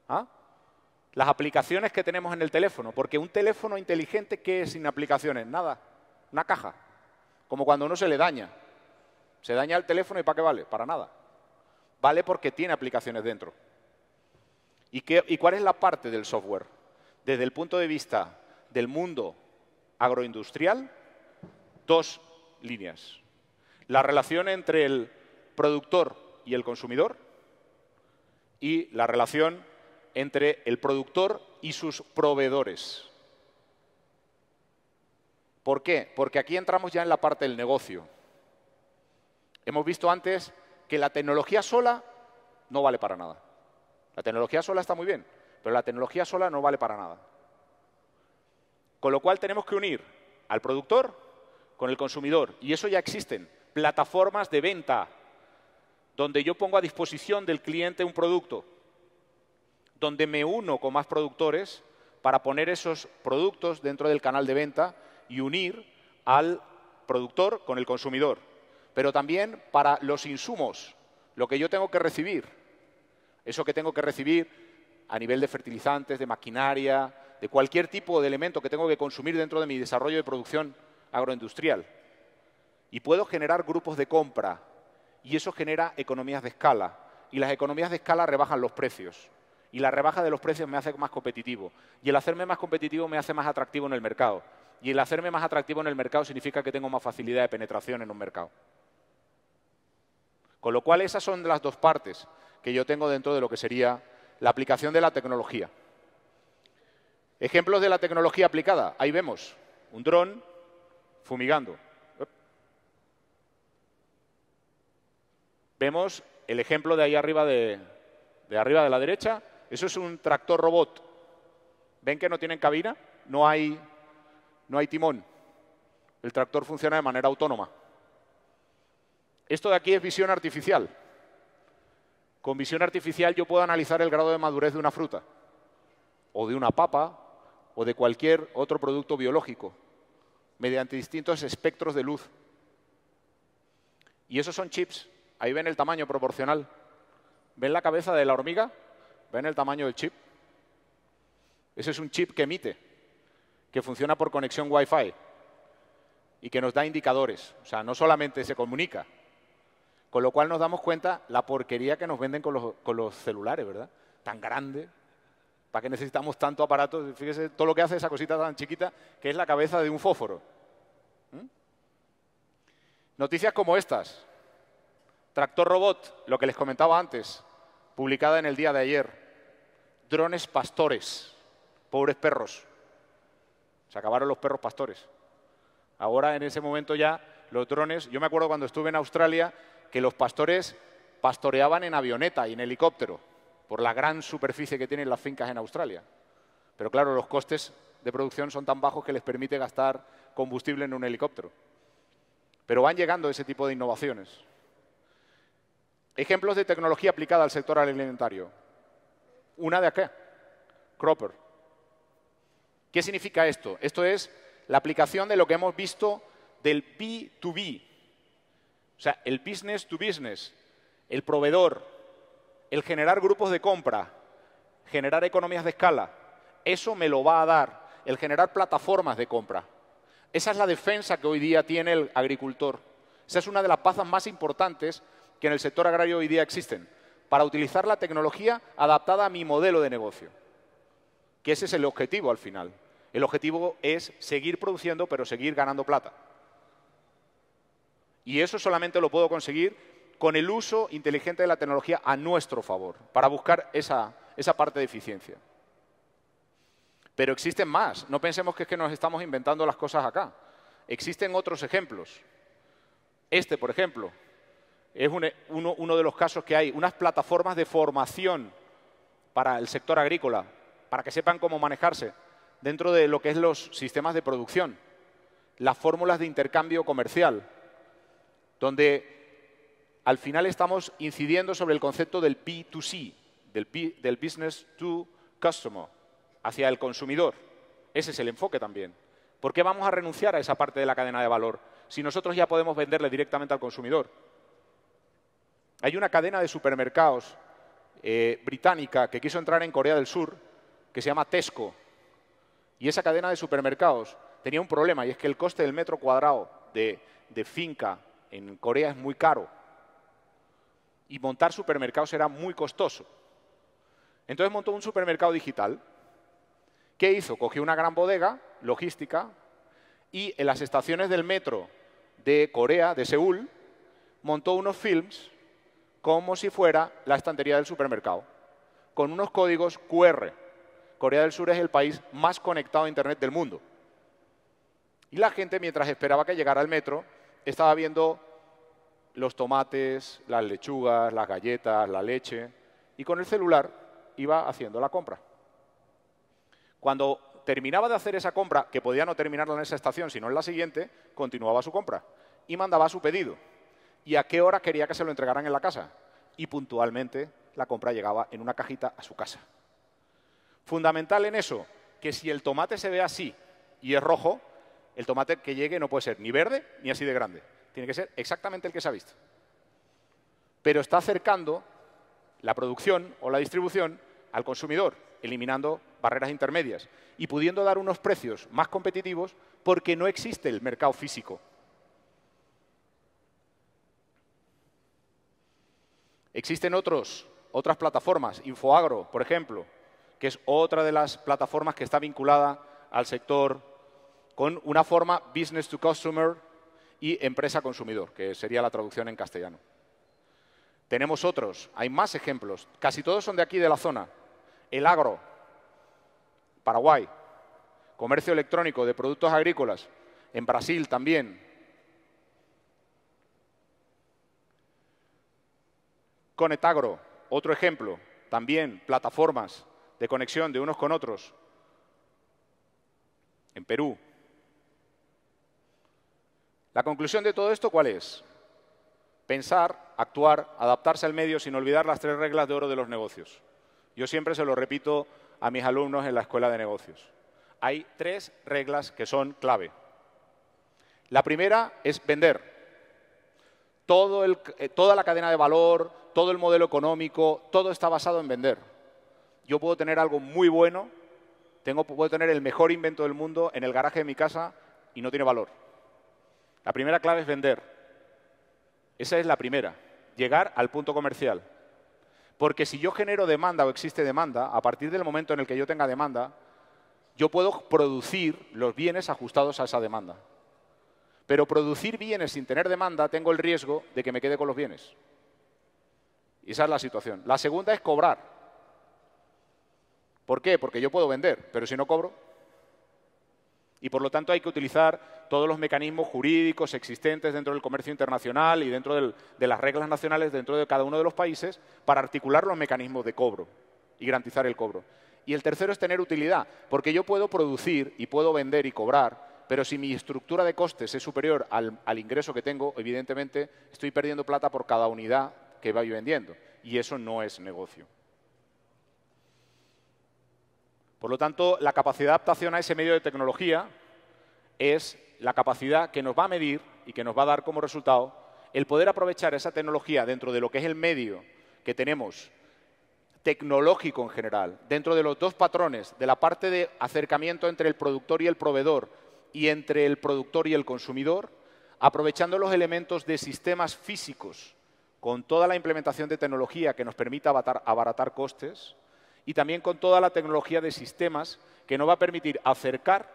¿Ah? Las aplicaciones que tenemos en el teléfono, porque un teléfono inteligente, ¿qué es sin aplicaciones? Nada, una caja, como cuando uno se le daña. Se daña el teléfono y ¿para qué vale? Para nada. Vale porque tiene aplicaciones dentro. ¿Y cuál es la parte del software? Desde el punto de vista del mundo agroindustrial, dos líneas. La relación entre el productor y el consumidor y la relación entre el productor y sus proveedores. ¿Por qué? Porque aquí entramos ya en la parte del negocio. Hemos visto antes que la tecnología sola no vale para nada. La tecnología sola está muy bien, pero la tecnología sola no vale para nada. Con lo cual tenemos que unir al productor con el consumidor. Y eso ya existen. Plataformas de venta, donde yo pongo a disposición del cliente un producto, donde me uno con más productores para poner esos productos dentro del canal de venta y unir al productor con el consumidor. Pero también para los insumos, lo que yo tengo que recibir, eso que tengo que recibir a nivel de fertilizantes, de maquinaria, de cualquier tipo de elemento que tengo que consumir dentro de mi desarrollo de producción agroindustrial. Y puedo generar grupos de compra, y eso genera economías de escala. Y las economías de escala rebajan los precios. Y la rebaja de los precios me hace más competitivo. Y el hacerme más competitivo me hace más atractivo en el mercado. Y el hacerme más atractivo en el mercado significa que tengo más facilidad de penetración en un mercado. Con lo cual, esas son las dos partes que yo tengo dentro de lo que sería la aplicación de la tecnología. Ejemplos de la tecnología aplicada. Ahí vemos un dron fumigando. Vemos el ejemplo de ahí arriba de la derecha. Eso es un tractor robot. ¿Ven que no tienen cabina? No hay timón. El tractor funciona de manera autónoma. Esto de aquí es visión artificial. Con visión artificial yo puedo analizar el grado de madurez de una fruta, o de una papa, o de cualquier otro producto biológico, mediante distintos espectros de luz. Y esos son chips. Ahí ven el tamaño proporcional. ¿Ven la cabeza de la hormiga? ¿Ven el tamaño del chip? Ese es un chip que emite, que funciona por conexión Wi-Fi y que nos da indicadores. O sea, no solamente se comunica. Con lo cual nos damos cuenta la porquería que nos venden con los celulares, ¿verdad? Tan grande. ¿Para qué necesitamos tanto aparato? Fíjese todo lo que hace esa cosita tan chiquita que es la cabeza de un fósforo. Noticias como estas. Tractor robot, lo que les comentaba antes, publicada en el día de ayer. Drones pastores, pobres perros. Se acabaron los perros pastores. Ahora, en ese momento ya, los drones... Yo me acuerdo cuando estuve en Australia que los pastores pastoreaban en avioneta y en helicóptero, por la gran superficie que tienen las fincas en Australia. Pero claro, los costes de producción son tan bajos que les permite gastar combustible en un helicóptero. Pero van llegando ese tipo de innovaciones. Ejemplos de tecnología aplicada al sector alimentario. Una de acá, Cropper. ¿Qué significa esto? Esto es la aplicación de lo que hemos visto del B2B. O sea, el business to business, el proveedor, el generar grupos de compra, generar economías de escala. Eso me lo va a dar el generar plataformas de compra. Esa es la defensa que hoy día tiene el agricultor. Esa es una de las bazas más importantes que en el sector agrario hoy día existen, para utilizar la tecnología adaptada a mi modelo de negocio. Que ese es el objetivo al final. El objetivo es seguir produciendo, pero seguir ganando plata. Y eso solamente lo puedo conseguir con el uso inteligente de la tecnología a nuestro favor, para buscar esa parte de eficiencia. Pero existen más. No pensemos que es que nos estamos inventando las cosas acá. Existen otros ejemplos. Este, por ejemplo, es uno de los casos que hay. Unas plataformas de formación para el sector agrícola, para que sepan cómo manejarse dentro de lo que es los sistemas de producción, las fórmulas de intercambio comercial, donde al final estamos incidiendo sobre el concepto del B2C, del Business to Customer, hacia el consumidor. Ese es el enfoque también. ¿Por qué vamos a renunciar a esa parte de la cadena de valor si nosotros ya podemos venderle directamente al consumidor? Hay una cadena de supermercados británica que quiso entrar en Corea del Sur, que se llama Tesco. Y esa cadena de supermercados tenía un problema, y es que el coste del metro cuadrado de finca en Corea es muy caro. Y montar supermercados era muy costoso. Entonces montó un supermercado digital. ¿Qué hizo? Cogió una gran bodega logística y en las estaciones del metro de Corea, de Seúl, montó unos films como si fuera la estantería del supermercado, con unos códigos QR. Corea del Sur es el país más conectado a Internet del mundo. Y la gente, mientras esperaba que llegara el metro, estaba viendo los tomates, las lechugas, las galletas, la leche, y con el celular iba haciendo la compra. Cuando terminaba de hacer esa compra, que podía no terminarla en esa estación, sino en la siguiente, continuaba su compra y mandaba su pedido. ¿Y a qué hora quería que se lo entregaran en la casa? Y puntualmente la compra llegaba en una cajita a su casa. Fundamental en eso, que si el tomate se ve así y es rojo, el tomate que llegue no puede ser ni verde ni así de grande. Tiene que ser exactamente el que se ha visto. Pero está acercando la producción o la distribución al consumidor, eliminando barreras intermedias y pudiendo dar unos precios más competitivos porque no existe el mercado físico. Existen otras plataformas, Infoagro, por ejemplo, que es otra de las plataformas que está vinculada al sector con una forma business to customer y empresa consumidor, que sería la traducción en castellano. Tenemos otros, hay más ejemplos, casi todos son de aquí, de la zona. El Agro, Paraguay, comercio electrónico de productos agrícolas, en Brasil también. Conetagro, otro ejemplo, también plataformas de conexión de unos con otros, en Perú. La conclusión de todo esto, ¿cuál es? Pensar, actuar, adaptarse al medio sin olvidar las 3 reglas de oro de los negocios. Yo siempre se lo repito a mis alumnos en la escuela de negocios. Hay 3 reglas que son clave. La primera es vender. Toda la cadena de valor, todo el modelo económico, todo está basado en vender. Yo puedo tener algo muy bueno, puedo tener el mejor invento del mundo en el garaje de mi casa y no tiene valor. La primera clave es vender. Esa es la primera, llegar al punto comercial. Porque si yo genero demanda o existe demanda, a partir del momento en el que yo tenga demanda, yo puedo producir los bienes ajustados a esa demanda. Pero producir bienes sin tener demanda, tengo el riesgo de que me quede con los bienes. Y esa es la situación. La segunda es cobrar. ¿Por qué? Porque yo puedo vender, pero si no cobro. Y por lo tanto hay que utilizar todos los mecanismos jurídicos existentes dentro del comercio internacional y dentro de las reglas nacionales dentro de cada uno de los países para articular los mecanismos de cobro y garantizar el cobro. Y el tercero es tener utilidad, porque yo puedo producir y puedo vender y cobrar, pero si mi estructura de costes es superior al ingreso que tengo, evidentemente estoy perdiendo plata por cada unidad que voy vendiendo. Y eso no es negocio. Por lo tanto, la capacidad de adaptación a ese medio de tecnología es la capacidad que nos va a medir y que nos va a dar como resultado el poder aprovechar esa tecnología dentro de lo que es el medio que tenemos tecnológico en general, dentro de los 2 patrones, de la parte de acercamiento entre el productor y el proveedor y entre el productor y el consumidor, aprovechando los elementos de sistemas físicos con toda la implementación de tecnología que nos permita abaratar costes y también con toda la tecnología de sistemas que nos va a permitir acercar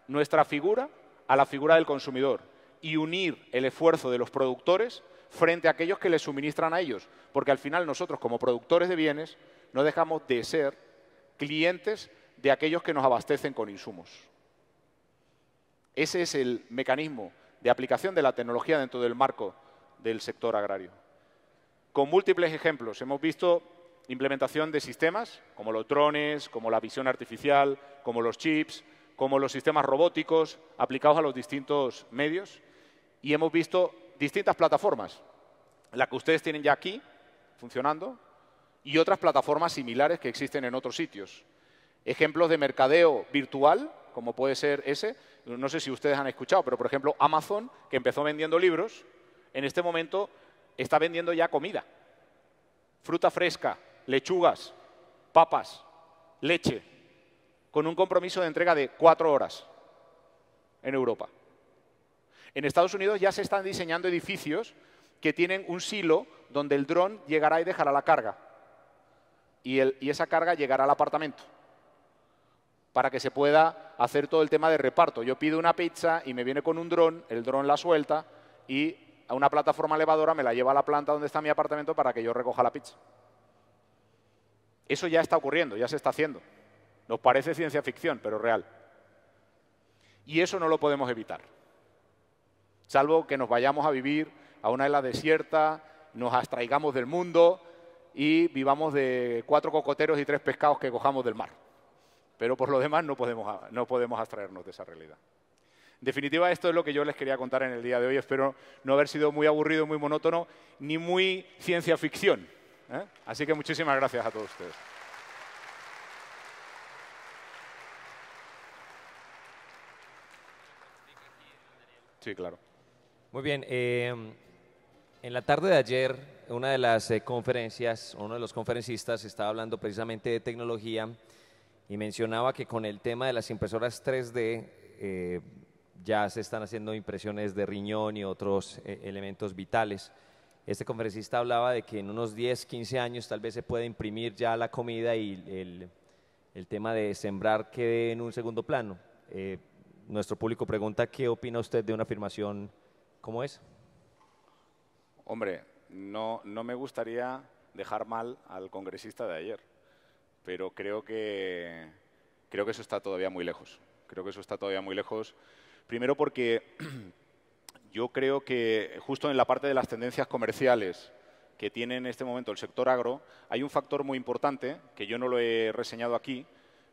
nuestra figura a la figura del consumidor y unir el esfuerzo de los productores frente a aquellos que les suministran a ellos. Porque al final nosotros, como productores de bienes, no dejamos de ser clientes de aquellos que nos abastecen con insumos. Ese es el mecanismo de aplicación de la tecnología dentro del marco del sector agrario. Con múltiples ejemplos hemos visto implementación de sistemas, como los drones, como la visión artificial, como los chips, como los sistemas robóticos aplicados a los distintos medios. Y hemos visto distintas plataformas, la que ustedes tienen ya aquí, funcionando, y otras plataformas similares que existen en otros sitios. Ejemplos de mercadeo virtual, como puede ser ese, no sé si ustedes han escuchado, pero por ejemplo Amazon, que empezó vendiendo libros, en este momento está vendiendo ya comida, fruta fresca, lechugas, papas, leche, con un compromiso de entrega de 4 horas en Europa. En Estados Unidos ya se están diseñando edificios que tienen un silo donde el dron llegará y dejará la carga. Y esa carga llegará al apartamento para que se pueda hacer todo el tema de reparto. Yo pido una pizza y me viene con un dron, el dron la suelta y a una plataforma elevadora me la lleva a la planta donde está mi apartamento para que yo recoja la pizza. Eso ya está ocurriendo, ya se está haciendo. Nos parece ciencia ficción, pero real. Y eso no lo podemos evitar. Salvo que nos vayamos a vivir a una isla desierta, nos abstraigamos del mundo y vivamos de 4 cocoteros y 3 pescados que cojamos del mar. Pero por lo demás no podemos abstraernos de esa realidad. En definitiva, esto es lo que yo les quería contar en el día de hoy. Espero no haber sido muy aburrido, muy monótono, ni muy ciencia ficción, ¿eh? Así que muchísimas gracias a todos ustedes. Sí, claro. Muy bien. En la tarde de ayer, una de las conferencias, uno de los conferencistas estaba hablando precisamente de tecnología y mencionaba que con el tema de las impresoras 3D ya se están haciendo impresiones de riñón y otros elementos vitales. Este conferencista hablaba de que en unos 10, 15 años tal vez se puede imprimir ya la comida y el tema de sembrar quede en un segundo plano. Nuestro público pregunta, ¿qué opina usted de una afirmación como esa? Hombre, no me gustaría dejar mal al congresista de ayer, pero creo que eso está todavía muy lejos. Creo que eso está todavía muy lejos. Primero porque yo creo que justo en la parte de las tendencias comerciales que tiene en este momento el sector agro, hay un factor muy importante, que yo no lo he reseñado aquí,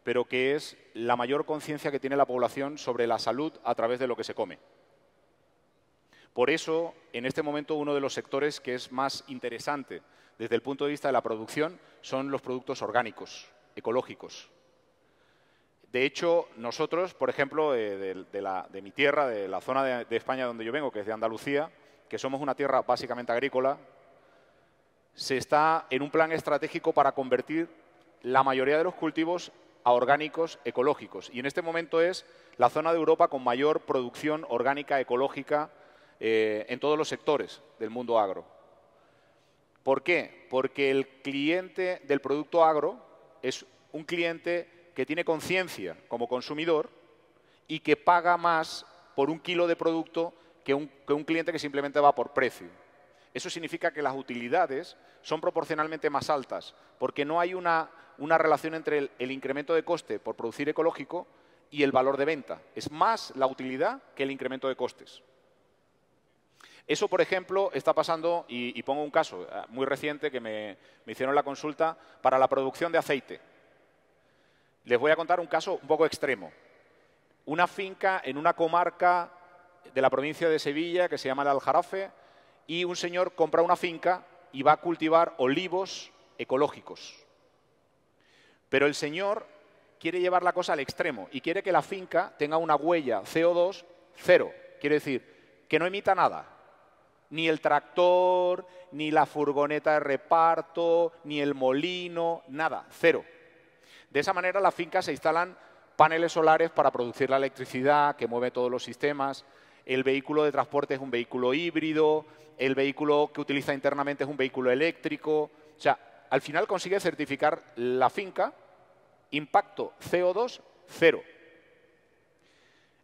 pero que es la mayor conciencia que tiene la población sobre la salud a través de lo que se come. Por eso, en este momento, uno de los sectores que es más interesante desde el punto de vista de la producción son los productos orgánicos, ecológicos. De hecho, nosotros, por ejemplo, de mi tierra, de la zona de España donde yo vengo, que es de Andalucía, que somos una tierra básicamente agrícola, se está en un plan estratégico para convertir la mayoría de los cultivos a orgánicos ecológicos. Y en este momento es la zona de Europa con mayor producción orgánica ecológica en todos los sectores del mundo agro. ¿Por qué? Porque el cliente del producto agro es un cliente que tiene conciencia como consumidor y que paga más por un kilo de producto que un cliente que simplemente va por precio. Eso significa que las utilidades son proporcionalmente más altas, porque no hay una relación entre el incremento de coste por producir ecológico y el valor de venta. Es más la utilidad que el incremento de costes. Eso, por ejemplo, está pasando, y pongo un caso muy reciente que me hicieron la consulta para la producción de aceite. Les voy a contar un caso un poco extremo. Una finca en una comarca de la provincia de Sevilla que se llama el Aljarafe, y un señor compra una finca y va a cultivar olivos ecológicos. Pero el señor quiere llevar la cosa al extremo y quiere que la finca tenga una huella CO2 cero. Quiere decir, que no emita nada. Ni el tractor, ni la furgoneta de reparto, ni el molino, nada, cero. De esa manera, en la finca se instalan paneles solares para producir la electricidad que mueve todos los sistemas. El vehículo de transporte es un vehículo híbrido, el vehículo que utiliza internamente es un vehículo eléctrico. O sea, al final consigue certificar la finca, impacto CO2 cero.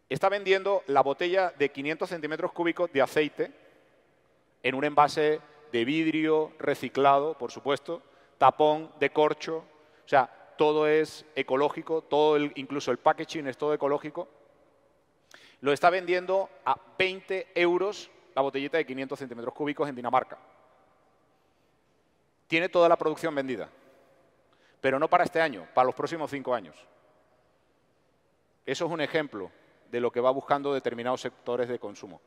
Está vendiendo la botella de 500 centímetros cúbicos de aceite en un envase de vidrio reciclado, por supuesto, tapón de corcho. O sea, todo es ecológico, incluso el packaging es todo ecológico. Lo está vendiendo a 20 euros la botellita de 500 centímetros cúbicos en Dinamarca. Tiene toda la producción vendida, pero no para este año, para los próximos 5 años. Eso es un ejemplo de lo que va buscando determinados sectores de consumo.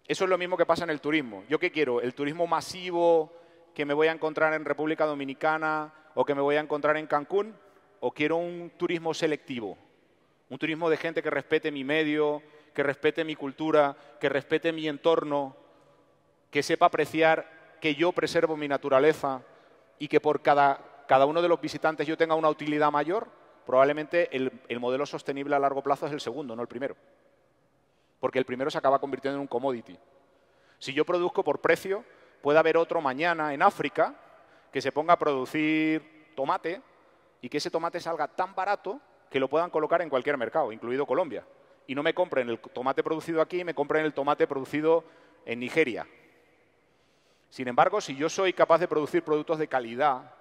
Eso es lo mismo que pasa en el turismo. ¿Yo qué quiero? ¿El turismo masivo que me voy a encontrar en República Dominicana o que me voy a encontrar en Cancún? ¿O quiero un turismo selectivo? Un turismo de gente que respete mi medio, que respete mi cultura, que respete mi entorno, que sepa apreciar que yo preservo mi naturaleza y que por cada uno de los visitantes yo tenga una utilidad mayor. Probablemente el modelo sostenible a largo plazo es el segundo, no el primero. Porque el primero se acaba convirtiendo en un commodity. Si yo produzco por precio, puede haber otro mañana en África que se ponga a producir tomate y que ese tomate salga tan barato que lo puedan colocar en cualquier mercado, incluido Colombia. Y no me compren el tomate producido aquí, me compren el tomate producido en Nigeria. Sin embargo, si yo soy capaz de producir productos de calidad,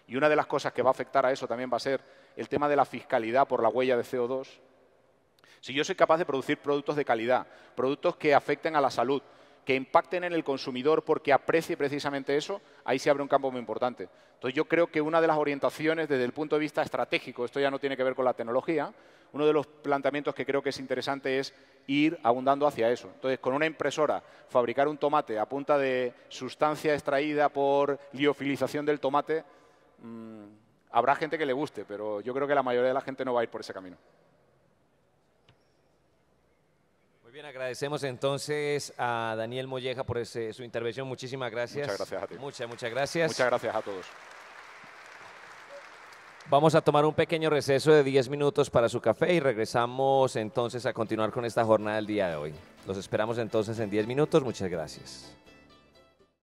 y una de las cosas que va a afectar a eso también va a ser el tema de la fiscalidad por la huella de CO2, si yo soy capaz de producir productos de calidad, productos que afecten a la salud, que impacten en el consumidor porque aprecie precisamente eso, ahí se abre un campo muy importante. Entonces yo creo que una de las orientaciones desde el punto de vista estratégico, esto ya no tiene que ver con la tecnología, uno de los planteamientos que creo que es interesante es ir abundando hacia eso. Entonces, con una impresora, fabricar un tomate a punta de sustancia extraída por liofilización del tomate, habrá gente que le guste, pero yo creo que la mayoría de la gente no va a ir por ese camino. Muy bien, agradecemos entonces a Daniel Molleja por su intervención. Muchísimas gracias. Muchas gracias a ti. Muchas gracias. Muchas gracias a todos. Vamos a tomar un pequeño receso de 10 minutos para su café y regresamos entonces a continuar con esta jornada del día de hoy. Los esperamos entonces en 10 minutos. Muchas gracias.